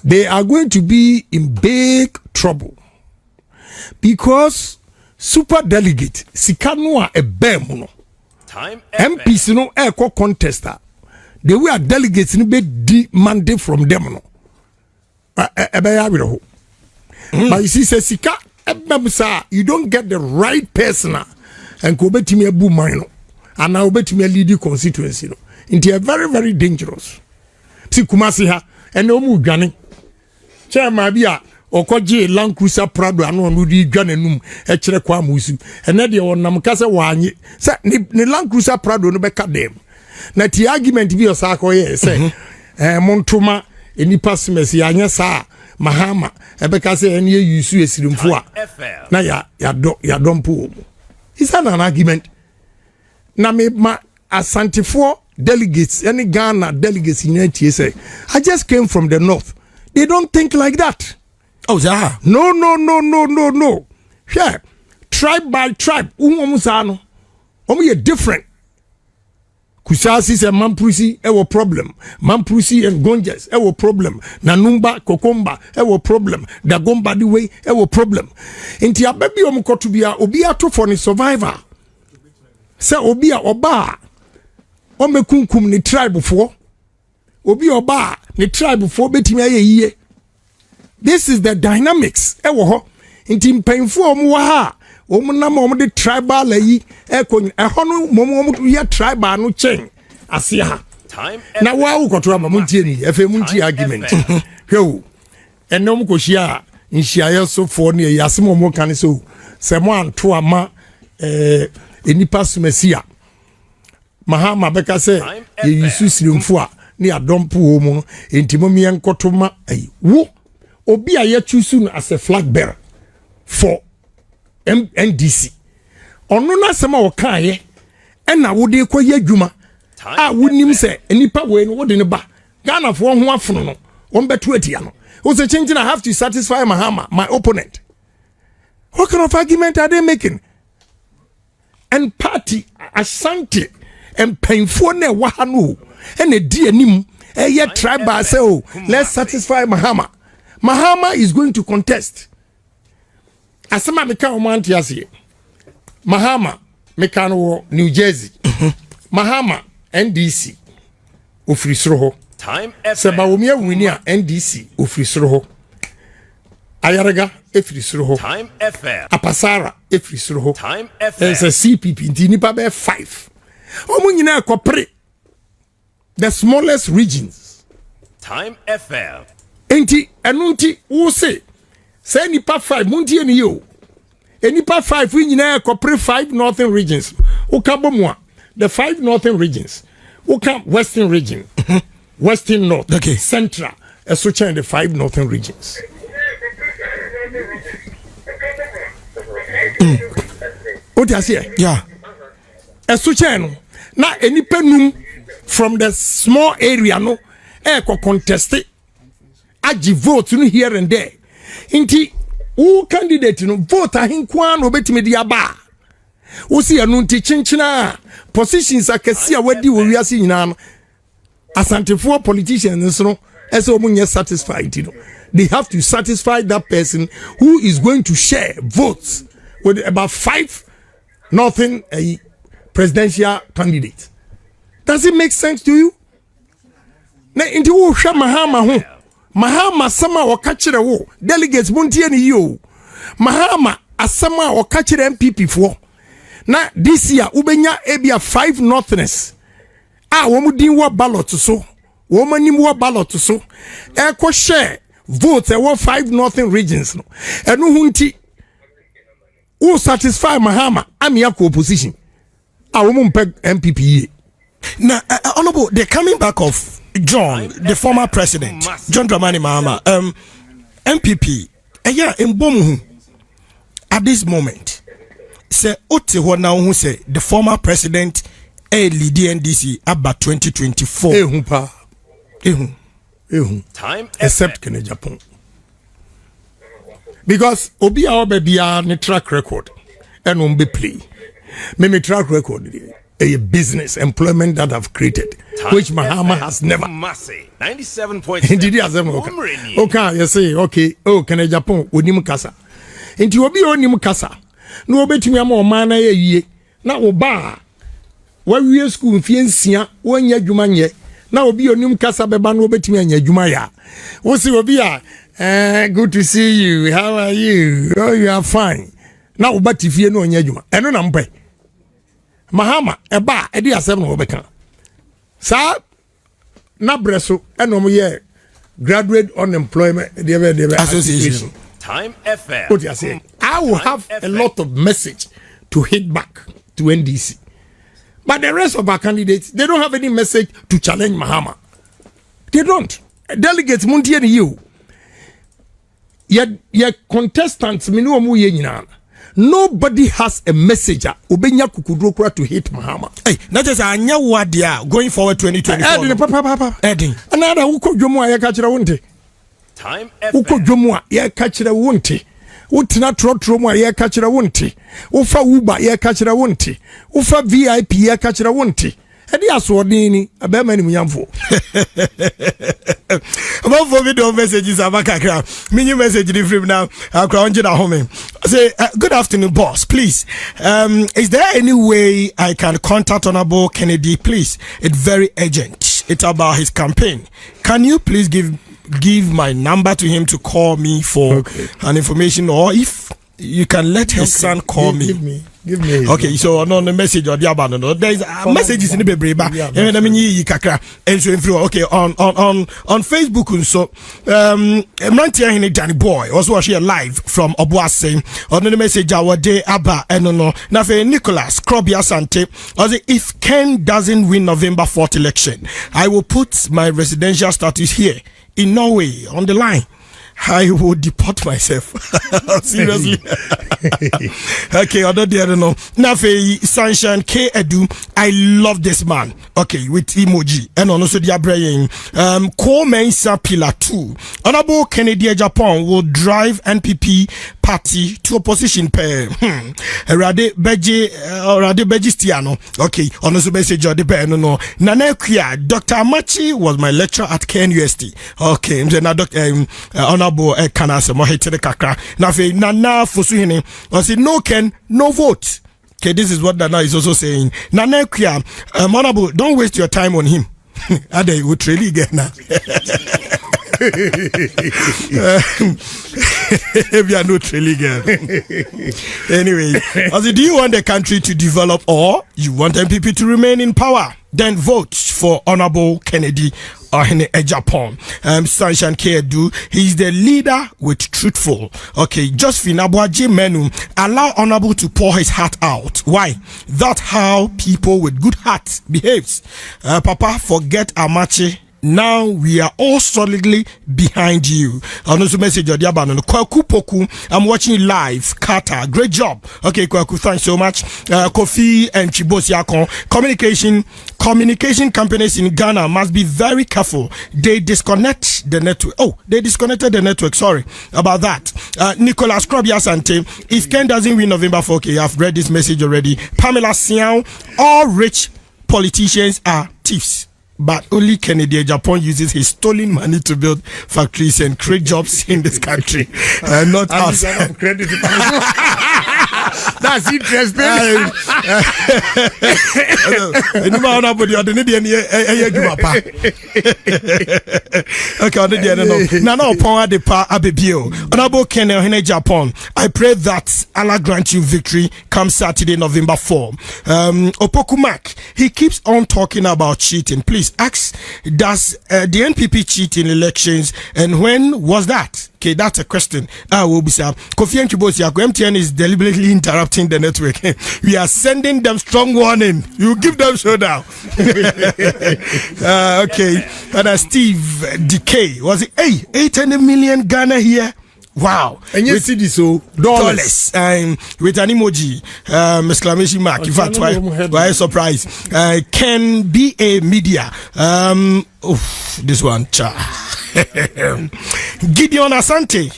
They are going to be in big trouble because super delegate sika no a ebem no. Time MPs no e contester. They were delegates no be demanded from them no. But you see, say Sika Sir, you don't get the right person and go back to me a boom mine and now bet me a lead constituency. Into a very, very dangerous. See Kumasi ha and no more gunning. Chairman Bia or Koji Land Cruiser Prado and one would be gunning a Cherekwamusu and then on Namkasa Wani. Say the Land Cruiser Prado no back at them. Now the argument be a sako say Montuma any passimacy anya sa Mahama ebeka say any use esirimfo a na ya dompo. Is that an argument? Na me ma asantifo delegates any Ghana delegates in say I just came from the north. They don't think like that. Oh yeah. No. Yeah. Tribe by tribe. Umusano. Omu different. Kusasi se Mamprusi ewo problem. Mamprusi and Gonjas ewo problem. Nanumba Kokomba ewo problem. Dagomba the way ewo problem. Inti abebi omukotubia obia to for ni survivor. Se obia oba. Ome kunkum ni tribe for. Obi oba ni tribe for betimi aye. This is the dynamics. Ewo ho. Inti mpanyfo omu wa ha. Omunam omu de tribal ayi ekon ehonu momu ye tribal no chen asia ha. Na wa wo koto ama muntie ni efe muntie argument. Hwew. Enom kohia nhia so for ne yasem omu kan so se mo anto ama enipa sumasia. Mahama beka se ye yusu sirimfo a ne adompo omu entimo mi enkotoma ayi. Wo obi a ye choose no as a flag bearer for NDC ono na sema wo kan ye na wo de koye adwuma a wonim se enipa we no wo de ne ba Ghana fo ho afono no won beto atia no wo say changing I have to satisfy Mahama my opponent. What kind of argument are they making? And party Asante and painful ne wa ha no e di anim ye tribal say oh let's satisfy Mahama is going to contest. Asema meka omanti ase Mahama meka no New Jersey Mahama NDC ofiri soro ho seba wo mia wini a NDC ofiri soro ho Ayaraga efiri soro ho Apasara efiri soro ho a CPP nti nipa be 5 omo nyina ekopre the smallest regions enti enunti wo se say nipa 5 muntie ni yo enipa 5 we nyina ekopre 5 northern regions ukabomwa the 5 northern regions ukam western region western north okay. Central so change the 5 northern regions what you say yeah so change na enipa num from the small area no contest agi vote no here and there. Inti who candidate no vote ahinkwa no betimi di aba wo si anu nti chinchina positions akasi a wadi wo wiase nyina no asantefo politicians no eso omunye satisfied no they have to satisfy that person who is going to share votes with about 5 northern presidential candidates. Does it make sense to you? Na inti wo hwa Mahama ho Mahama sama wakachire wo delegates muntie ni yo Mahama asama wakachire MPP fo na this year ubenya ebia 5 northerners womu din wo ballot so womu nim wo ballot so ko share vote wo 5 northern regions no enu hunti who satisfy Mahama amia ko opposition womu mpe MPP now honorable the coming back of John, the former president, John Dramani Mahama, MPP, in Bomu, at this moment, say, Ote now who say the former president, lead NDC about 2024. Time except Kennedy Agyapong. Because Obi Aobebia ne track record, and won't be play. Me track record. A business employment that I've created, which Mahama has never. 97.7. Okay, you say, okay, Kennedy Agyapong, Unim Kasa. Into Obi Onim Kasa. No betting me more mana ye. Now, Oba. Why we school Fiensia, 1 year Jumanye. Now, Obi Onim Kasa Beban, no betting me and Jumaya. What's Obia? Good to see you. How are you? Oh, you are fine. Now, but if you know Yajuma, and no number. Mahama, a bar, a dear 7 Obeka. Sir, na breso, and no more graduate unemployment, the association. Time FM. What you say? I will have a lot of message to hit back to NDC. But the rest of our candidates, they don't have any message to challenge Mahama. They don't. Delegates, Munti and you. Your contestants, nobody has a messenger. Obenya kukudrokura to hit Mahama. Hey, that is a new word going forward 2024. Edding. Another uko jomo ya kachira wunte. Time Uko FM. jomo ya kachira wunte. Utina trotro mo ya kachira wunte. Ufa Uber ya kachira wunte. Ufa VIP ya kachira wunte. Edi aswodini abema ni munyamfo. About for video messages abakakra. Mini message different now. Akra onje na home. Say good afternoon boss, please. Is there any way I can contact Honorable Kennedy, please? It's very urgent. It's about his campaign. Can you please give my number to him to call me for an information, or if you can let his son call me. Give me. Okay, so on the message or the abandon, there is messages in the baby, and I mean you kakra and so through. Okay, on Facebook and so I'm not telling Danny Boy also share live from Obuase on the message our day Abba and no now for Nicholas Krobia Sante. If Ken doesn't win November 4th election, I will put my residential status here in Norway on the line. I will deport myself. Seriously. Okay, other day I don't know. Nafe Sunshine K Edu. I love this man. Okay, with emoji. And also the Abraham. Mensa Pillar 2. Honorable Kennedy Agyapong will drive NPP party to opposition pair. Rade Beji Stiano. Okay, on also message or the bear no. Nana Kia, Dr. Amachi was my lecturer at KNUST. Okay, I'm saying Dr. Honorable Kanasa Mohete Kakra. Nafe Nana Fusuhine. I said no Ken, no vote. Okay, this is what Nana is also saying. Nana Kia, Honorable, don't waste your time on him. Ade would really get now. If you are not really good. Anyway, do you want the country to develop or you want MPP to remain in power? Then vote for Honorable Kennedy Agyapong. Sunshine Kedu, he's the leader with truthful. Okay, Josephine Abuaji Menu, allow Honorable to pour his heart out. Why? That's how people with good hearts behaves. Papa, forget Amache. Now we are all solidly behind you. Also message of Diabano. Kwaku Poku, I'm watching you live. Carter, great job. Okay, Kwaku, thanks so much. Kofi and Chibosiakon. Communication companies in Ghana must be very careful. They disconnect the network. Oh, they disconnected the network. Sorry about that. Nicholas Krobia Sante. If Ken doesn't win November 4th, okay, I've read this message already. Pamela Siao. All rich politicians are thieves. But only Kennedy Agyapong uses his stolen money to build factories and create jobs in this country. Not us. That's interesting. I pray that Allah grant you victory come Saturday, November 4. Opokumak, he keeps on talking about cheating. Please ask, does the NPP cheat in elections, and when was that? Okay, that's a question. We'll be saying Kofi and Kibosi, MTN is deliberately interrupting the network. We are sending them strong warning. You give them showdown. Okay, and Steve Decay was it? Hey, 800 million Ghana here. Wow. And you see this dollars with an emoji exclamation mark. In fact, why surprise? Can be a media. This one Gideon Asante.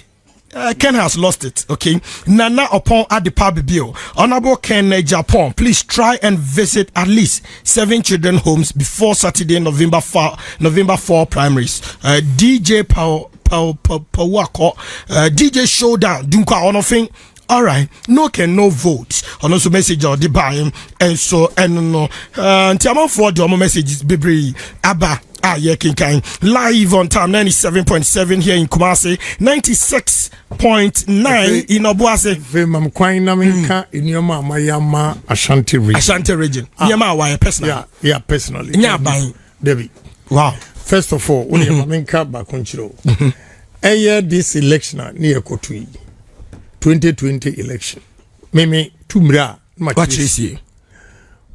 Ken has lost it. Okay, Nana upon Adepa Bill. Honorable Ken Agyapong, please try and visit at least 7 children homes before Saturday, November 4 primaries. DJ Pawako, DJ Showdown, Dunka Onofing. All right, no can no vote. On also message or the buy and so and no. Tiamon for the messages, baby. Abba. yeah, kinkain. Live on time 97.7 here in Kumasi, 96.9 in Obuasi. Vemam Quina Minka in Yama Mayama Ashanti region. Ashanti region. Yama, why personally? Yeah, personally. Yeah, buying. Debbie. Wow. First of all, when you Minka Bakunchiro, a year this election near Kotui 2020 election. Meme Tumra, what you see?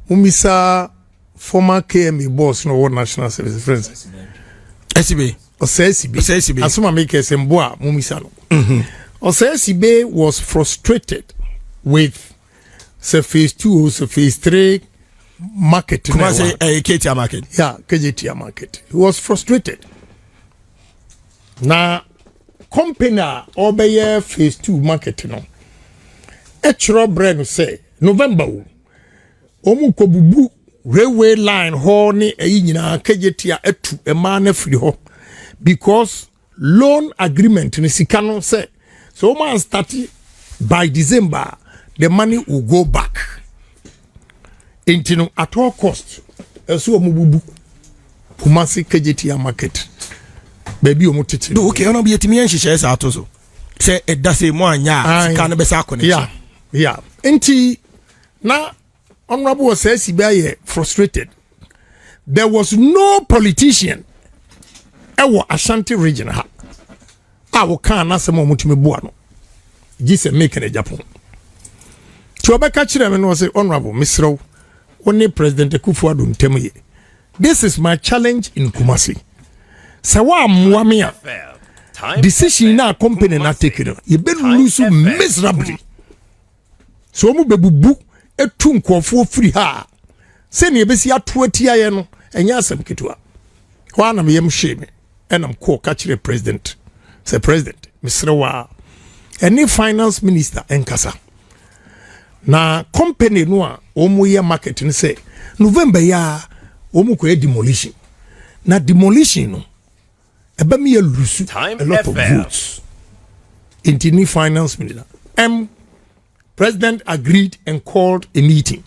Umisa former KME boss no World National Service friends. SCB. SCB. Asuma make Semboa Mumisano. SCB was frustrated with phase 2, phase 3 market. Kumasi KTR market. Yeah, KTR market. He was frustrated. Now, company obey phase 2 market no. Etro brand say November. Omu kobubu railway line ho ni eyi nyina KTR etu ema na free ho because loan agreement ni sika no say so man start by December the money will go back into at all cost eso omu bubu Kumasi KTR market baby omu tete do okay ono bi etimi enhihye sa atoso say edase mo anya sika no be sa connection yeah enti na Honorable was says frustrated. There was no politician ever Ashanti region ha. Awo kan na se mo mutumi bua no. Gise make Kennedy Agyapong. To obeka kire me no say honorable Misro, only President Akufo-Addo ntemu ye. This is my challenge in Kumasi. Sa wa amwa me a decision na company na take no. You be lose miserably. So mo bebubu etu nkofo free ha se ne ebesi ato atia ye no enya asem ketua ho na me yem hwe enam ko ka kire president say president misrewa any finance minister enkasa na company no a omu ye market ni say November ya omu ko demolition na demolition no eba me ye lose a lot of votes into new finance minister President agreed and called a meeting.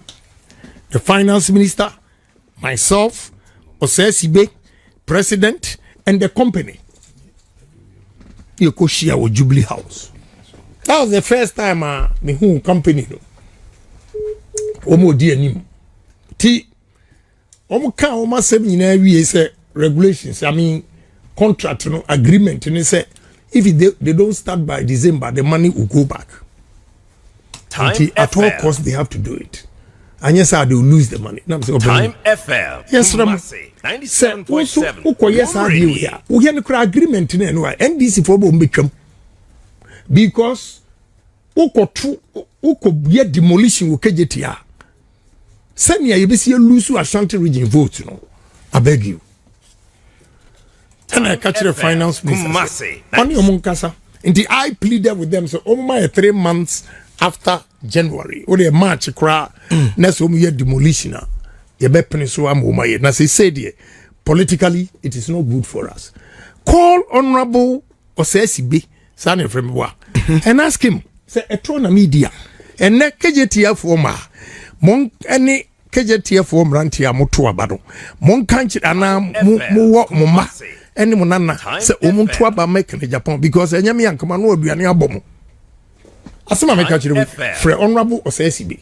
The finance minister, myself, Osesibe, president, and the company. Yokoshia or Jubilee House. That was the first time me who company no. Omo di anim. Ti omo ka omo asem nyina wie say regulations, I mean contract no agreement ni say if they don't start by December the money will go back. At all costs they have to do it. And yes, they will lose the money. Time FM. Yes, Ram. 97.7. Uko yes, I do here. We have an agreement in NDC for Bombicum. Because Uko be demolition will get here. Send me a lose Ashanti region vote, you know. I beg you. And I catch the finance minister. Only Omunkasa. Until I pleaded with them, so my 3 months after January, or the March cry, next home year demolition. You bet peninsula am na say politically it is not good for us. Call Honorable Osesibe, son from Wa, and ask him, say a media, and ne KJTF former, Mon any KJTF form rantia Mutua Bado, Mon Kanchi ana mu muma, any monana, say Omuntua ba make in Japan because Enyami and Kamano be an album. Asema make actually for Honorable Osesibe.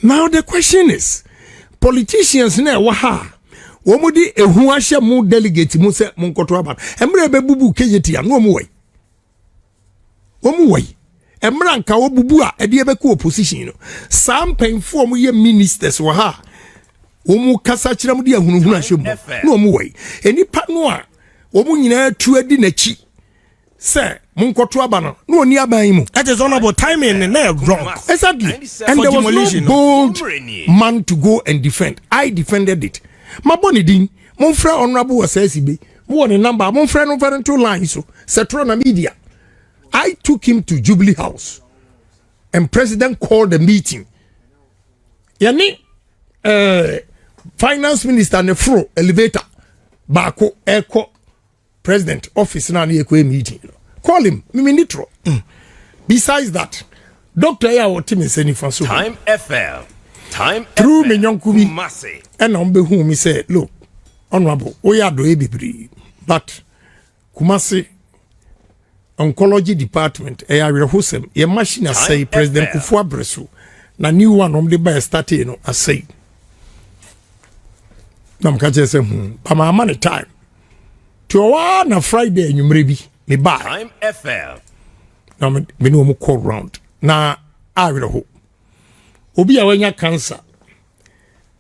Now the question is, politicians na waha womudi ehu ahye mu delegate mu se mu nkoto aba emre be bubu KJT no mu wai emra nka wo bubu a ede be ko opposition no sam penfo mu ye ministers waha womu kasa kira mu de ahunu ahye mu no mu wai enipa no a womu nyina tu adi na chi say munkoto abano no oni aban mu that is honorable timing and wrong exactly and there was no bold man to go and defend. I defended it. My boni din mon frère honorable Osesibe mo won number mon frère no very two lines so setro na media. I took him to Jubilee House and president called the meeting. Yani finance minister ne fro elevator baako eko president office na na ekwe meeting. Call him, Mimi Nitro. Besides that, Dr. Yawo Timi Seni Fansu. Time FM. Time Through FM. Menyonkubi. And on whom he said, look, honorable we are do ebibri but Kumasi oncology department area hosem ye machine say president Kufuor Bresu na new one the by start no asay nam ka je say pa ma man time to one na Friday enwumre bi me buy Time FM. na me no mo call round na awere ho obi a wanya cancer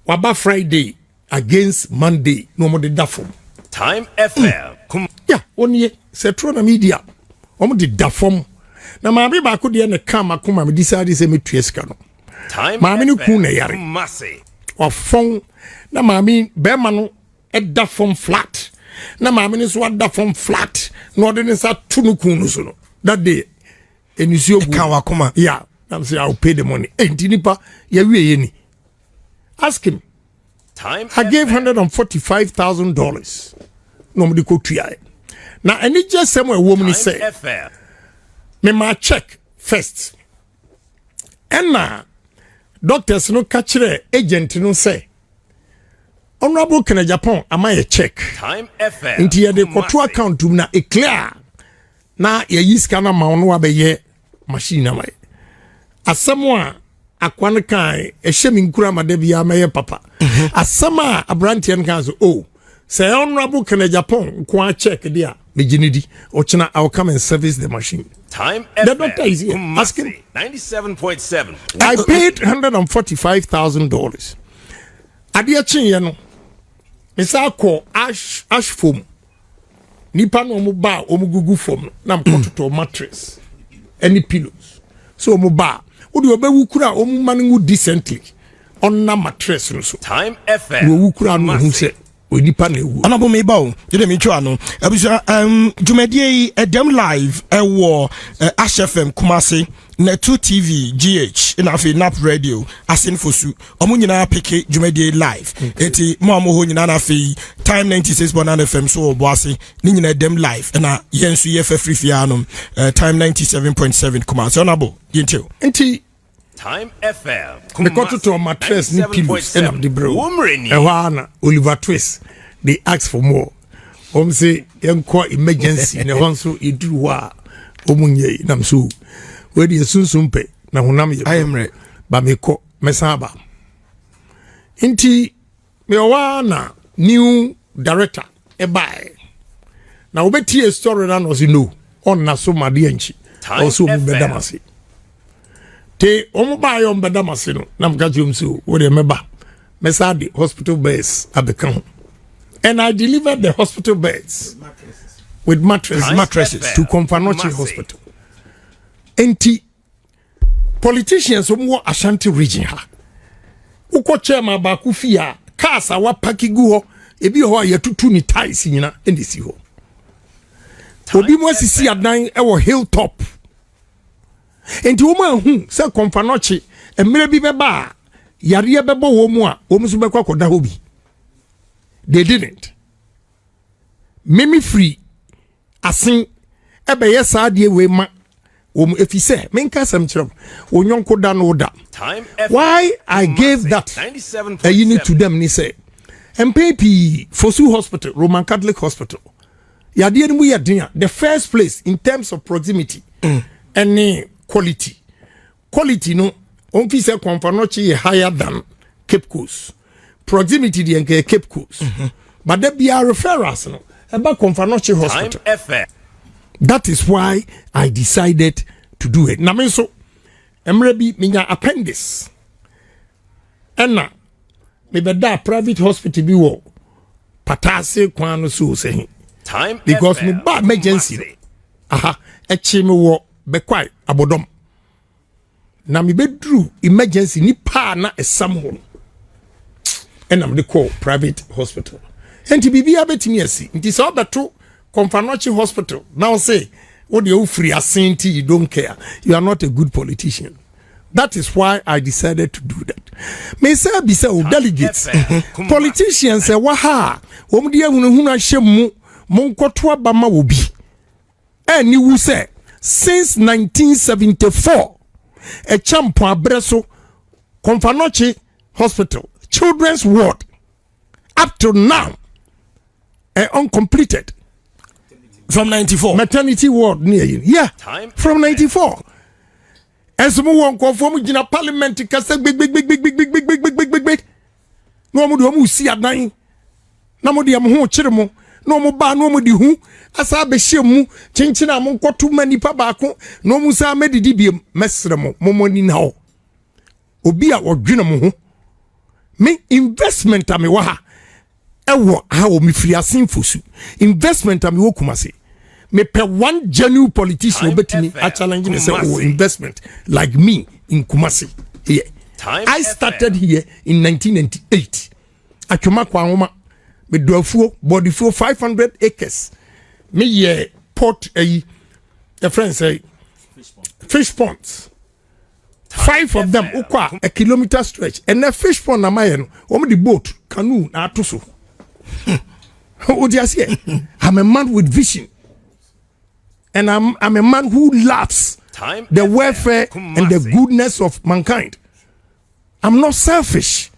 waba Friday against Monday no mo de dafom Time FM. yeah onye setro na media omo de dafom na maame ba ko de na kam akoma me decide say me tueska no Time maame ni ku na FM. yare Kumasi. ofon na maame be ma no e dafom flat na maame ni so dafom flat no de ne sa tunu ku no so no that day enisio bu Ka wakoma. yeah I'm say I'll pay the money entinipa ya wie ni ask him Time I gave FM. $145,000 no me ko tua na any just somewhere woman Time say FM. me ma check first and doctors no catch agent no say honorable Kennedy Agyapong am I a check Time FM. into ye de Kumasi. koto account na e clear na ye yi scanner ma no abeye machine na mai asamo akwan kan e hyemi nkura mada bia maye papa asama abrantian kan so oh say honorable Kennedy Agyapong ko check dia me ginidi ochina I will come and service the machine. Time The FM. doctor is here. Kumasi. Ask him. 97.7. I paid $145,000. Adia chinye no. Misa ko ash foam. Nipa no mu ba omu gugu foam na mkototo mattress. Any pillows. So omu ba. Odi obewu kura omu maningu decently. Onna mattress no so. Time FM. Owu kura no hu Kumasi. se onipa na ewu. Honorable Mabel, you me try no. Abusa Jumedie dem live wo Ash FM Kumasi na 2 TV GH in afi Nap Radio asin fosu. Omo nyina peke Jumedie live. Eti mo ho nyina na afi Time 96.9 FM so oboase ni nyina dem live na yensu ye fa free fianom Time 97.7 Kumasi. Honorable yentio. Enti Time FM. me kototo mattress ni pillows and of the bro. Ewana Oliver Twist they ask for more. Say enko emergency na honso eduru wa omunye nam so we dey sunsunpe na honam ye. I am ready. Ba me ko mesaba. Inti me wana new director e buy. Na obeti a story na no say no on na so made anchi. Also mu bedamase. Te omo ba yo bedamase no na mka jom so we dey meba. Mesade hospital beds abeka. And I delivered the hospital beds with mattresses to Komfanochi Hospital. Enti politicians who Ashanti region ha. Uko chairman ba kufia kasa wa pakigu ho ebi ho yetutu ni ties nyina endisi ho. Obi mo sisi adan e wo hilltop. Enti wo ma hu se Komfanochi emre bi beba yare bebo wo mu a wo musu bekwa koda ho bi. They didn't. Mimi free. Asin ebe yesa die we ma if you say menka sam chiro onyonko da no da. Why I gave that a unit to them ni say MPP Fosu Hospital, Roman Catholic Hospital. Yade mu yadin the first place in terms of proximity and quality. Quality no on fi say Komfanochi higher than Cape Coast. Proximity the Cape Coast. But there be a referrals no about Komfanochi Hospital. That is why I decided to do it. Na me so emrebi minya appendix. Enna me beda private hospital bi wo patase kwan so say because me ba emergency. Aha, echi me wo bekwai abodom. Na me bedru emergency ni pa na esam ho. And I'm the call private hospital. And to be betimi asi. It is all the true Komfanochi Hospital. Now say, what you free as saint, you don't care. You are not a good politician. That is why I decided to do that. May say be say delegates, politicians say waha, omdia huna shemu, monkotoa bama wobi. And you will say, since 1974, a champion abreso Komfanochi Hospital. Children's ward up to now uncompleted. From 94. Maternity ward near you. Yeah. Time From 94. And some one conform in a parliament kasa big. No mo do see at nine. Na mo de am ho kire mo. No mo ba no mo di hu. Asa be hye mu. Chinchina mo nkoto mani pa ba ko. No mo sa medidi biem mesre mo. Mo ni na ho. Obi a odwene mo ho. Me investment am wa ha. Ewo ha o me free asin fosu. Investment am wo kumase. Me pe one genuine politician obetimi a challenge me say oh investment like me in Kumasi here. I started here in 1998. Atwoma kwa homa me doafuo body fuo 500 acres. Me ye port a friend say fish ponds. 5 of them ukwa a kilometer stretch and a fish pond na maye no omo the boat canoe na atoso. What do you say? I'm a man with vision. And I'm a man who loves the welfare and the goodness of mankind. I'm not selfish.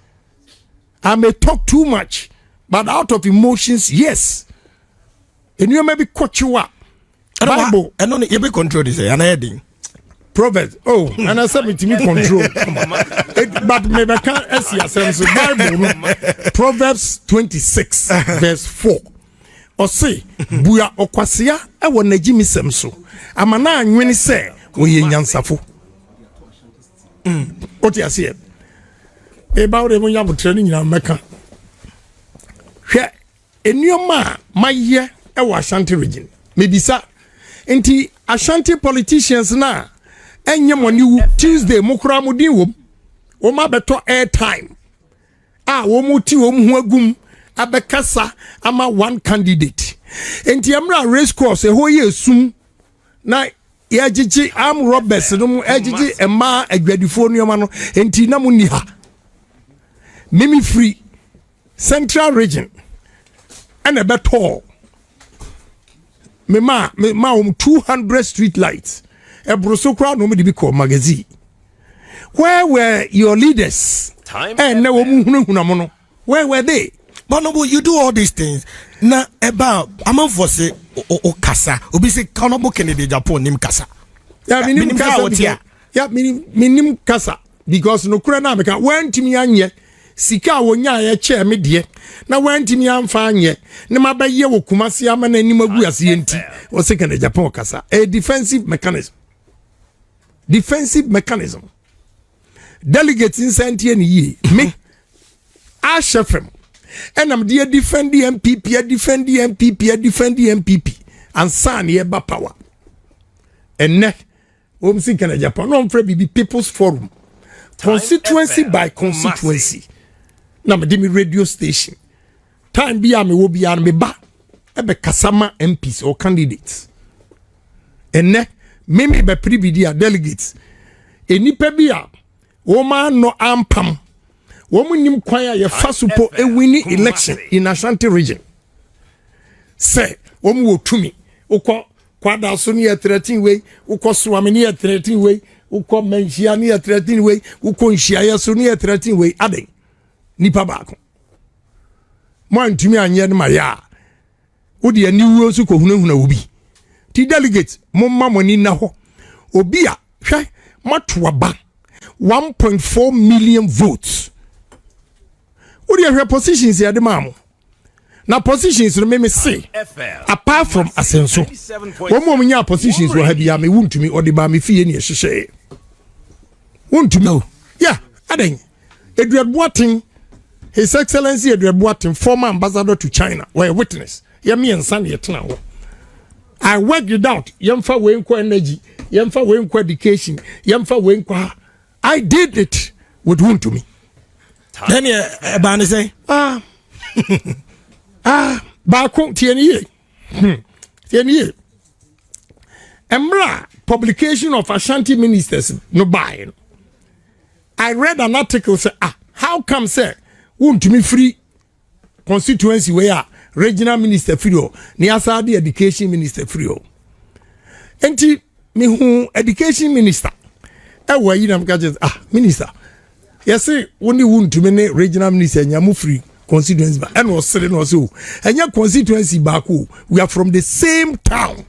I may talk too much, but out of emotions, yes. And you maybe cut you up. Bible. I don't you be control this. And heading. Proverbs. Oh, and I said me to me control. But maybe I can't see yourself. Bible. Proverbs 26 verse 4. Or say, buya okwasia e wo najimi semso. Amana anwene se wo ye nyansafo. Oti ase. E ba wo mo nyabo training nyina meka. Hwe enuoma maye e wo Ashanti region. Mebisa enti Ashanti politicians na enye money wu Tuesday mokra modin wom. Wo ma beto airtime. Wo mo ti wo ho agum abekasa ama one candidate. Enti amra race course e ho ye sum na ye gigi am Roberts no mu egigi ema adwadifo nuoma no enti na mu ni ha. Mimi free Central region and a better me ma 200 street lights e broso kra no me di call magazine. Where were your leaders? And no huna where were they? But no, you do all these things. Na about I'm for say o kasa. Obi say Honorable Kennedy Agyapong nim kasa. Yeah, minim kasa. Yeah, minim kasa because no kura na meka wantimi anye sika wonya ye che me de na wantimi amfa anye ne mabaye wo Kumasi ama na anim agu ase enti o say Kennedy Agyapong kasa. A defensive mechanism. Delegates in Santiago me Ashefem. And I'm there defend the MPP, and son yeba power. And neck, I'm thinking of Japan, no, be People's Forum, constituency by constituency. Now, me radio station. Time be me will be on me ba. Ebe Kasama MPs or candidates. And neck, me be previdia delegates. Enipa bia, woman no ampam. Woman nim kwaya ye fasupo e winning election in Ashanti region. Say, woman wo tumi. Uko kwada so ni 13 way, uko swami ni 13 way, uko menshia ni 13 way, uko nshia ya so ni 13 way. Aden. Nipa bako. Mo ntumi anye no maya. Odi ani wo so ko hunahuna obi. Ti delegate mo mamoni na ho. Obi a hwe matoa ba 1.4 million votes. What are your positions here, the mamo? Now, positions remain me say, apart from Asenso, one more your positions will have yami wound to me or the bami fee in your share. Want to know? Yeah, adding Edward Boating, His Excellency Edward Boating, former ambassador to China, were a witness. Yami and Sunny at now. I worked it out. Yamfa Wenko energy, Yamfa Wenko education, Yamfa Wenko. I did it with wound to me. Then Bani say, Bako TNE. TNE. Emra publication of Ashanti ministers no buy. I read an article say, how come say won't me free constituency where regional minister free ni asadi education minister free. Enti me who education minister. Ewa yi na mka just minister. Yes, only wound to many regional minister nyamu free constituency and was selling also and your constituency baku we are from the same town.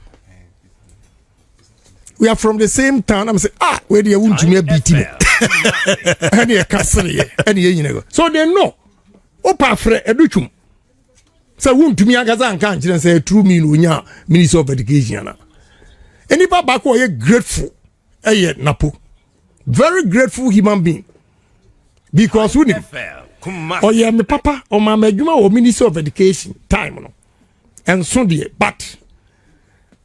We are from the same town. I'm saying, where do you want to me beat me? And you can't say any. So they know. Opa fre educhum. So won't to me agaza and can't say true mean unya Minister of Education. Anybody back who are grateful. Napo. Very grateful human being. Because we oh yeah, my papa or my majuma or Minister of Education time no. And so dear, but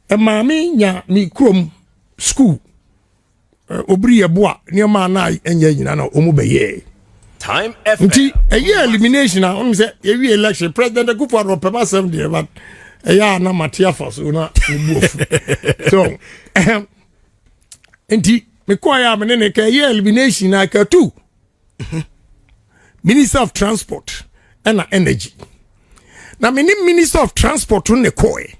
a mammy nya me chrome school obri eboa niema na enye nyina na omubeye Time FM a year elimination na say every election president Akufo-Addo pema 70 but ya na matia for na buofu so enti me kwa ya me ne ka year elimination na ka two Minister of Transport and Energy na me Minister of Transport ne koe.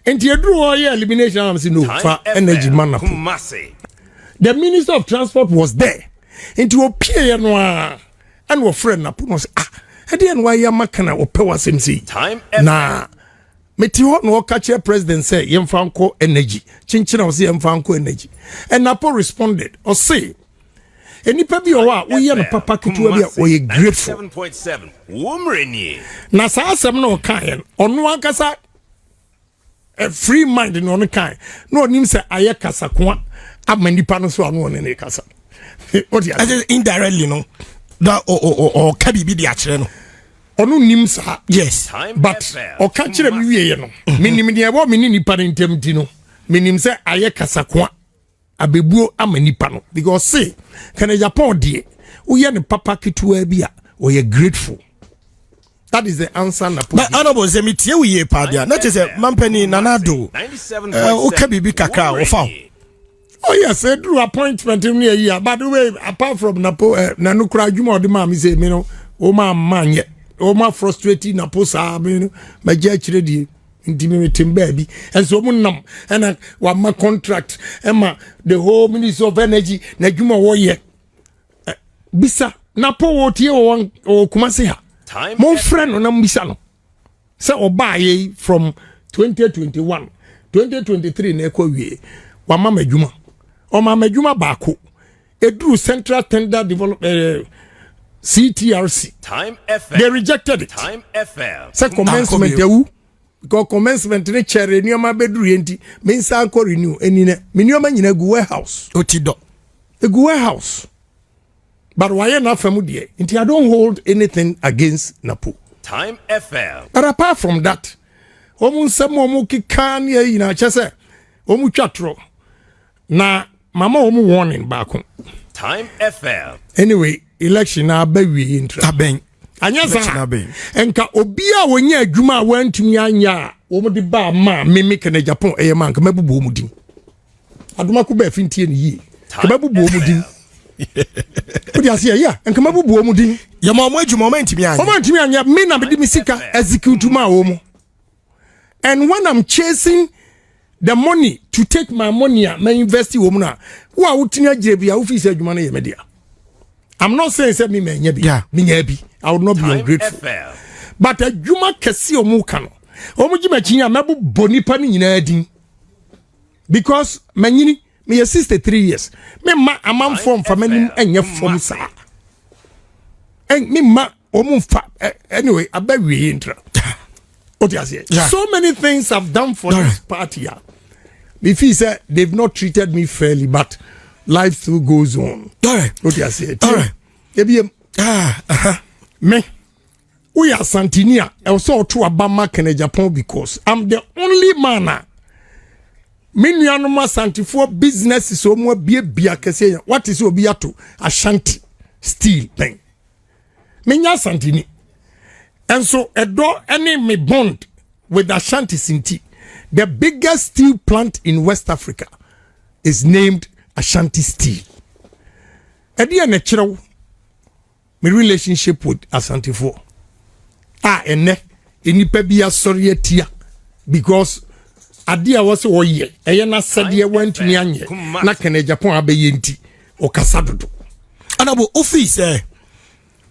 And you drew all your elimination. I'm saying no for energy man. The Minister of Transport was there. Into a peer noir and were friend Napo say I didn't why you makana or power SMC. Time na Meteo no catch president say Yemfanko energy. Chinchina was Yemfanko energy. And Napo responded or say any pebi or we are papa kitu we grateful. 7.7 Wumreni. Na sa asem no kan on one kasa a free mind in on kind. No name say aye kasa kwa amani pano so anu ne kasa. What you indirectly no. That or kabi bi di akere no. Onu nim sa yes. But o ka kire mi wie no. Minim de ebo mi ni pa ntem ti no. Minim say aye kasa kwa abebuo amani pano because say Kennedy Agyapong die wo ye ne papa kitua bi a o ye grateful. That is the answer na but honorable zemitie we ye padia not say mampani nanado o ka bibi kaka o fa oh yes do appointment in here but the way apart from napo nanukura adwuma odi ma me say me no o ma manye o ma frustrating napo sa me no ma je kire die ndi me timba bi enso mo nam and wa ma contract ema the whole Minister of Energy na adwuma wo ye bisa napo wo tie o kuma se ha mon friend on ambisa no say obaye from 2021 2023 na ekwawie wa mama adwuma o mama adwuma baako eduru Central Tender Development CTRC Time FM they rejected it Time FM say commencement ewu because commencement ne chere nioma beduru enti me nsa anko renew enine me nioma nyina gu warehouse otido egu warehouse. But why not familiar? I don't hold anything against Napo. Time FM. But apart from that, omu samu kikan ye ina chese omu chatro na mama omu warning back home. Time FM. Anyway, election na abawi intra. Aben. Anyaza. Enka obia wonye adwuma wantumi anya omu de ba ma meme Kennedy Agyapong eyeman ka mabubu omu din. Aduma ko ba fintie ni yi. Ka mabubu omu din. What you say yeah and come abubu omu din ya mama adwuma ntimi anya me na be di sika execute ma omu and when I'm chasing the money to take my money my invest omu na wa wutini agire bia office adwuma na ye media. I'm not saying say me nya bi me nya bi I would not be ungrateful but adwuma kese omu ka no omu gima chinya mabu bonipa ni nyina din because manyini me 63 years. Me ma amam from family enye from sa. En me ma omu fa anyway abawi intra. What you say? So many things I've done for this party. Yeah. If he said they've not treated me fairly, but life still goes on. What you say? Alright. Me. We are Santinia. I also to Abama Kennedy Agyapong because I'm the only man. Minuanoma santifo business is omo bia kese what is obiato Ashanti steel thing menya santini and so edo any me bond with Ashanti Sinti the biggest steel plant in West Africa is named Ashanti Steel edi na kire my relationship with Asantifo ene enipa bia sori atia because adia wose woye eye na sade wantumi anye na Kennedy Agyapong abeye nti o kasa dodo anabo office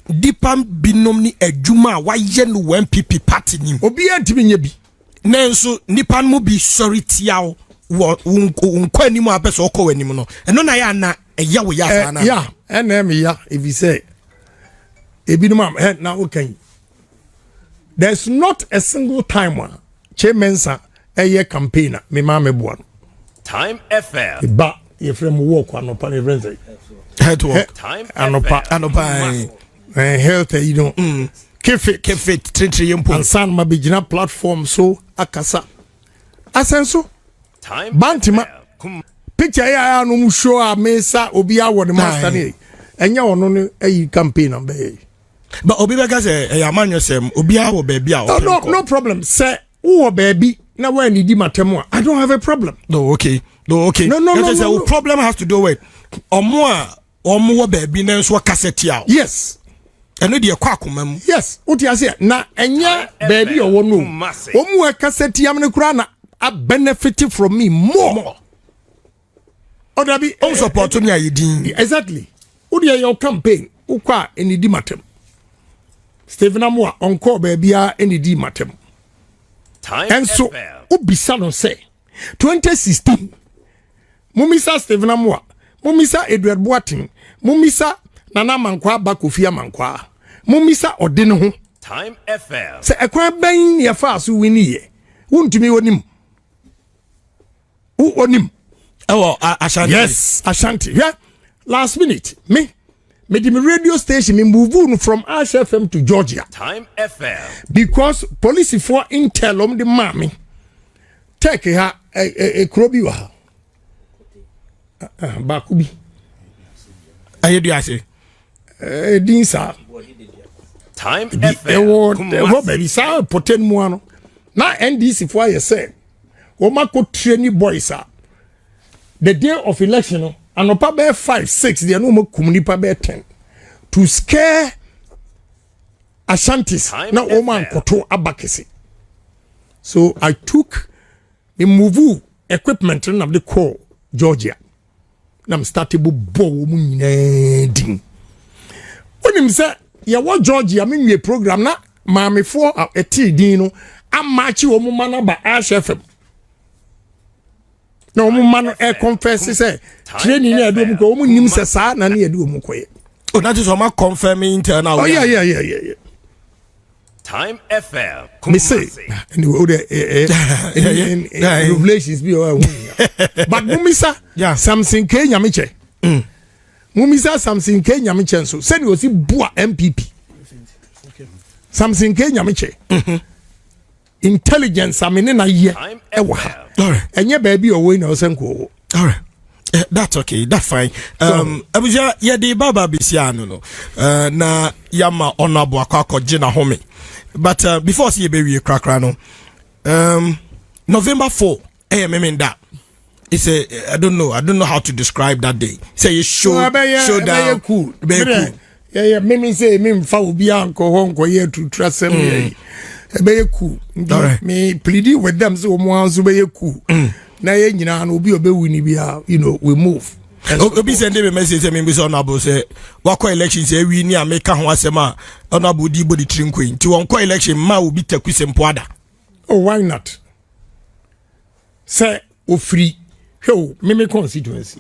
dipa binom ni adwuma wayɛ no MPP party nim obi antimi nya bi nanso nipa no bi sorry tiawo wo nkɔ anim a pɛsɛ ɔkɔ anim no ɛno na yɛ ana ɛyɛ wo yɛ asana ya ɛna me ya if you say ebinom am na okay there's not a single time one Chemensa a campaigner me mama boa Time FM. ba ye frem work anopa ne friends head work Time anopa health you know kefe three yempo and san ma begina platform so akasa asenso Time bantima FM. picture ya no mu show a mesa obi awo ne master ne enya ono ne ayi campaign am be but obi beka say yamanyo sem obi awo baby a no problem say wo baby na when ni di matem I don't have a problem no okay no problem has to do with omo wo baby na so cassette out yes eno de kwa akoma mu yes uti ase na enya baby owo no omu cassette am ne kura na a benefit from me more odabi support me ayedin exactly udi your campaign ukwa eni di matem Stephen Amwa onko baby a eni di matem Time and so ubisa no say 2016 mumisa Stephen Amwa mumisa Edward Boating mumisa Nana Mankwa Bakofia Mankwa mumisa ode ne ho Time FM. se ekwan ban ya fa so wini ye wuntumi wonim onim Ashanti yes Ashanti yeah last minute me the radio station me move from Ash FM to Georgia Time FM. because police for intel the mommy take ha a krobi wa bakubi ayedu ase dinsa Time e FM. wo baby sa poten mu ano na NDC for ye say wo mako trainee boys the day of election no anopa be 5-6 they no mo kumnipa be 10 to scare Ashantis na o man koto abakese so I took the move equipment and the call Georgia na started bo mu nyina din onim say ya wo Georgia me nwe program na maamefo eti din no amachi wo mu manaba HFM na omu man confess say training na do mu ko omu nim se sa na na ye do mu koye oh that is what confirming internal oh yeah Time FM. me say anyway revelations be but mumisa something Kenya me che mumisa something Kenya me che so say o si bua MPP something Kenya me che intelligence amene na ye e wa enye baby owo na osenko all right that's okay that's fine abuja ye de baba bisia no na yama honorable akwa gina home but before see be we krakra no November 4 that it's a I don't know how to describe that day say you show down cool yeah me say me fa obi anko ho nko ye to trust me be cool me pleading with them so mo anso be cool na ye nyina no obi obewini bia you know we move obi send me message say me be honorable say wakọ election say we ni ameka ho asema honorable di body trinkwe nti wonko election ma obi takusempo ada oh why not say ofri hwe me constituency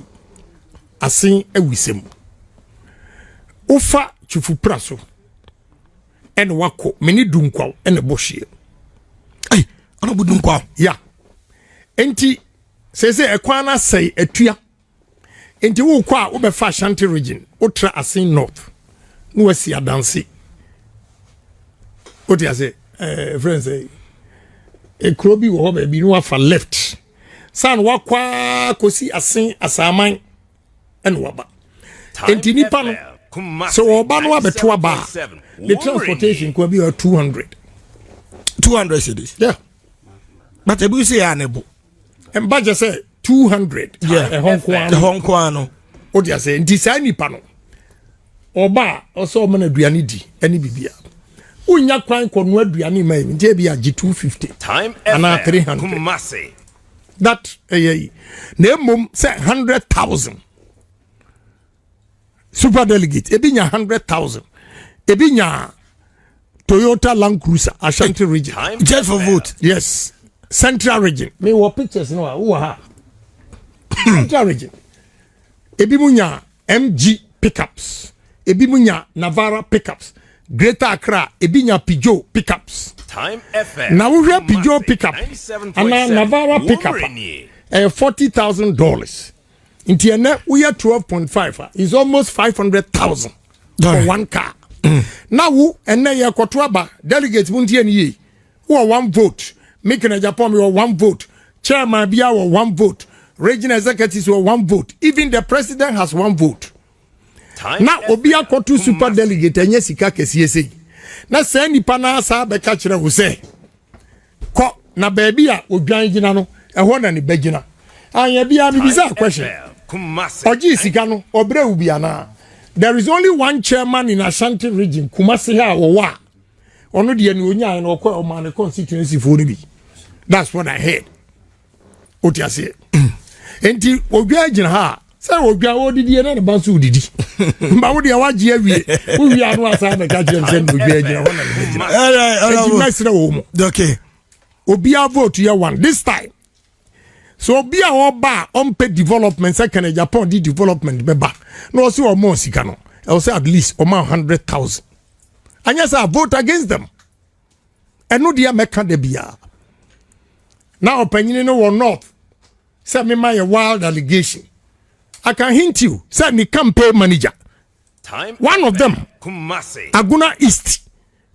asin awisem ufa chufu praso en wako meni dunkwa en bohie ai honorable dunkwa ya enti say ekwana say atua enti wo kwa wo be fa Ashanti region ultra asin north no wasi adansi what you say friends say e krobi wo be bi no afa left san wakwa kosi asin asaman en waba enti nipa no so oba no abeto aba the transportation could be 200 cities yeah but ebu say anebo and budget say 200 yeah Hong Kong no what you say nti say nipa no oba oso mo na aduane di eni bibia unya kwan ko no aduane mai nti bia gi 250 Time ana FM. 300 Kumasi. that na mum say 100,000 super delegate ebi nya 100,000 Ebinya Toyota Land Cruiser Ashanti region. Time Just for FM. vote. Yes, Central region. Me wo pictures no who ha. Central region. Ebimunya MG pickups. Ebimunya Navara pickups. Greater Accra ebinya Peugeot pickups. Time FM. Na wo hwe Peugeot Kumasi, pickup. 97.7. Ana Navara pickup. Warrenye. $40,000. Inti ene we are 12.5. Is almost 500,000 for Right. one car. Now who ene ye kotwaba delegates munti ene ye. Who are one vote. Making a Japan we are one vote. Chairman Bia were one vote. Regional executives were one vote. Even the president has one vote. Time Na obi FM. akotu super Kumasi. delegate enye sika kesiye sei. Na se nipa na asa be ka kire wo se. Ko na baabi a odwan gina no ehɔ na ne bagina. Anya bia me bisa Time question. FM. Kumasi. Oji sika no obre ubi ana. There is only one chairman in Ashanti region Kumasi ha wo wa. Ono de ni onya na okɔ o man constituency for ni bi. That's what I heard. Oti ase. Enti odwa gina ha. Say odwa odidi na ne banso odidi. Mba wo de waje awie. Wo wi anu asa na ka kire say odwa gina ho na ne gina. All right, Enti mesre wo mu. Okay. Obi a vote year one this time. So obi a oba on pay development say Kennedy Agyapong di development beba. No say o mo sika no. I say at least o ma 100,000. And yes I vote against them. And no dia meka de bia. Now opinion no will not. Say me my wild allegation. I can hint you. Say me campaign manager. Time One of FM. them. Kumasi. Aguna East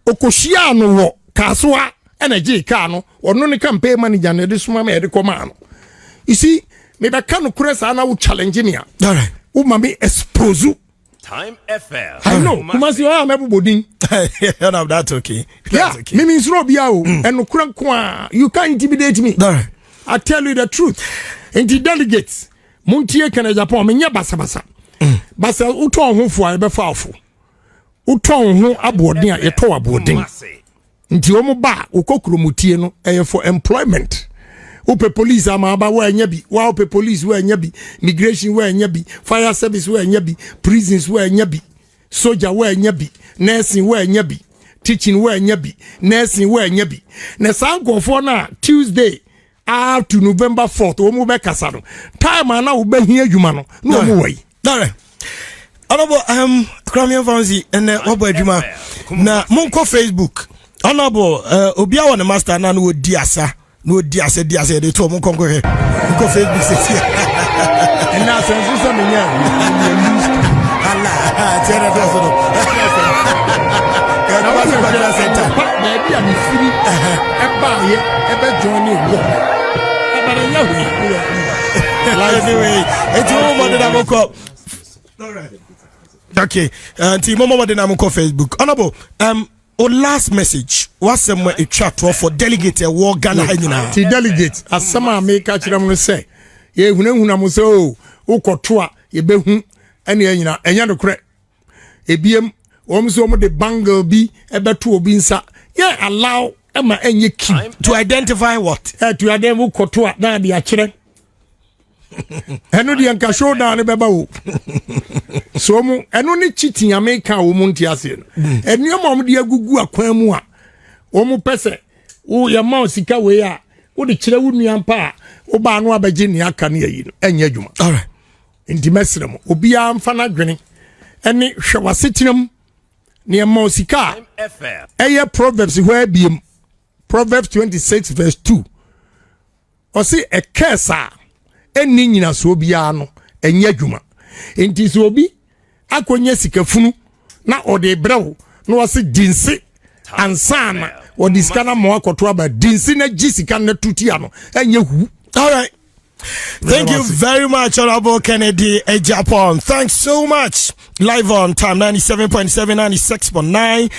Okoshia no wo Kaswa energy car no or no campaign manager na de suma me de koma no. You see me be kan no kresa na wo challenge me a. All right. Wo ma me expose. Time FM. I know. Kumasi o na budin. No, that's okay. Yeah. That's okay. Me means no bia o and no kura kwa you can't intimidate me. All right. I tell you the truth. And the delegates Muntie Kennedy Agyapong me nya basa basa. Basa uton ho fo a be fa afo. Uton ho abodin a ye to abodin. Kumasi. Nti omo ba okokuro mutie no for employment. Upe police ama ba wa anya bi, wa upe police wa anya bi, migration wa anya bi, fire service wa anya bi, prisons wa anya bi, soldier wa anya bi, nursing wa anya bi, teaching wa anya bi, nursing wa anya bi. Na sankofo na Tuesday up to November 4th omo be kasa no. Time na wo be hia adwuma no, na omo wai. All right. Honorable Kramian Fancy and Obo Eduma. Na monko Facebook. Honorable obi a won master na no di asa. No di asa de to monko ko he. Monko Facebook say. And now sense say me nya. Allah, tere do so do. Na wa se center. Na bi a me firi e ba ye e be join ni wo. E ba nya hu. Anyway, it's all more than monko. All right. Okay. Ti momo de na monko Facebook. Honorable last message was somewhere a chat for delegate a war Ghana hanyina. Ti delegate asama me ka kire mo say ye hunahuna mo say o ukoto a ye behu ene anyina enya no kure ebiem wom so mo de bangle bi ebeto obi nsa ye allow ema enye key To identify what? to adem ukoto a na de akire eno de anka show down ne beba wo so mo eno ne cheating America wo mo ntiase no enu mo de agugu akwan mu a wo mo pese wo ya ma sika we a wo de kire wo nuan pa wo ba no abaje ni aka ne yi no enya adwuma. All right. Nti mesre mo obi a mfa na dwene ene hwe wasetinam ne ma sika Time FM. eye Proverbs where biem Proverbs 26 verse 2 o say a curse eni nyina so bia no enya adwuma. Nti so obi akonya sikafunu na ode brew na o say dinse ansana o diskana mo akoto aba dinse na gisika na tutia no enya hu. All right. Thank you very much, Honorable Kennedy Agyapong. Thanks so much. Live on time 97.7, 96.9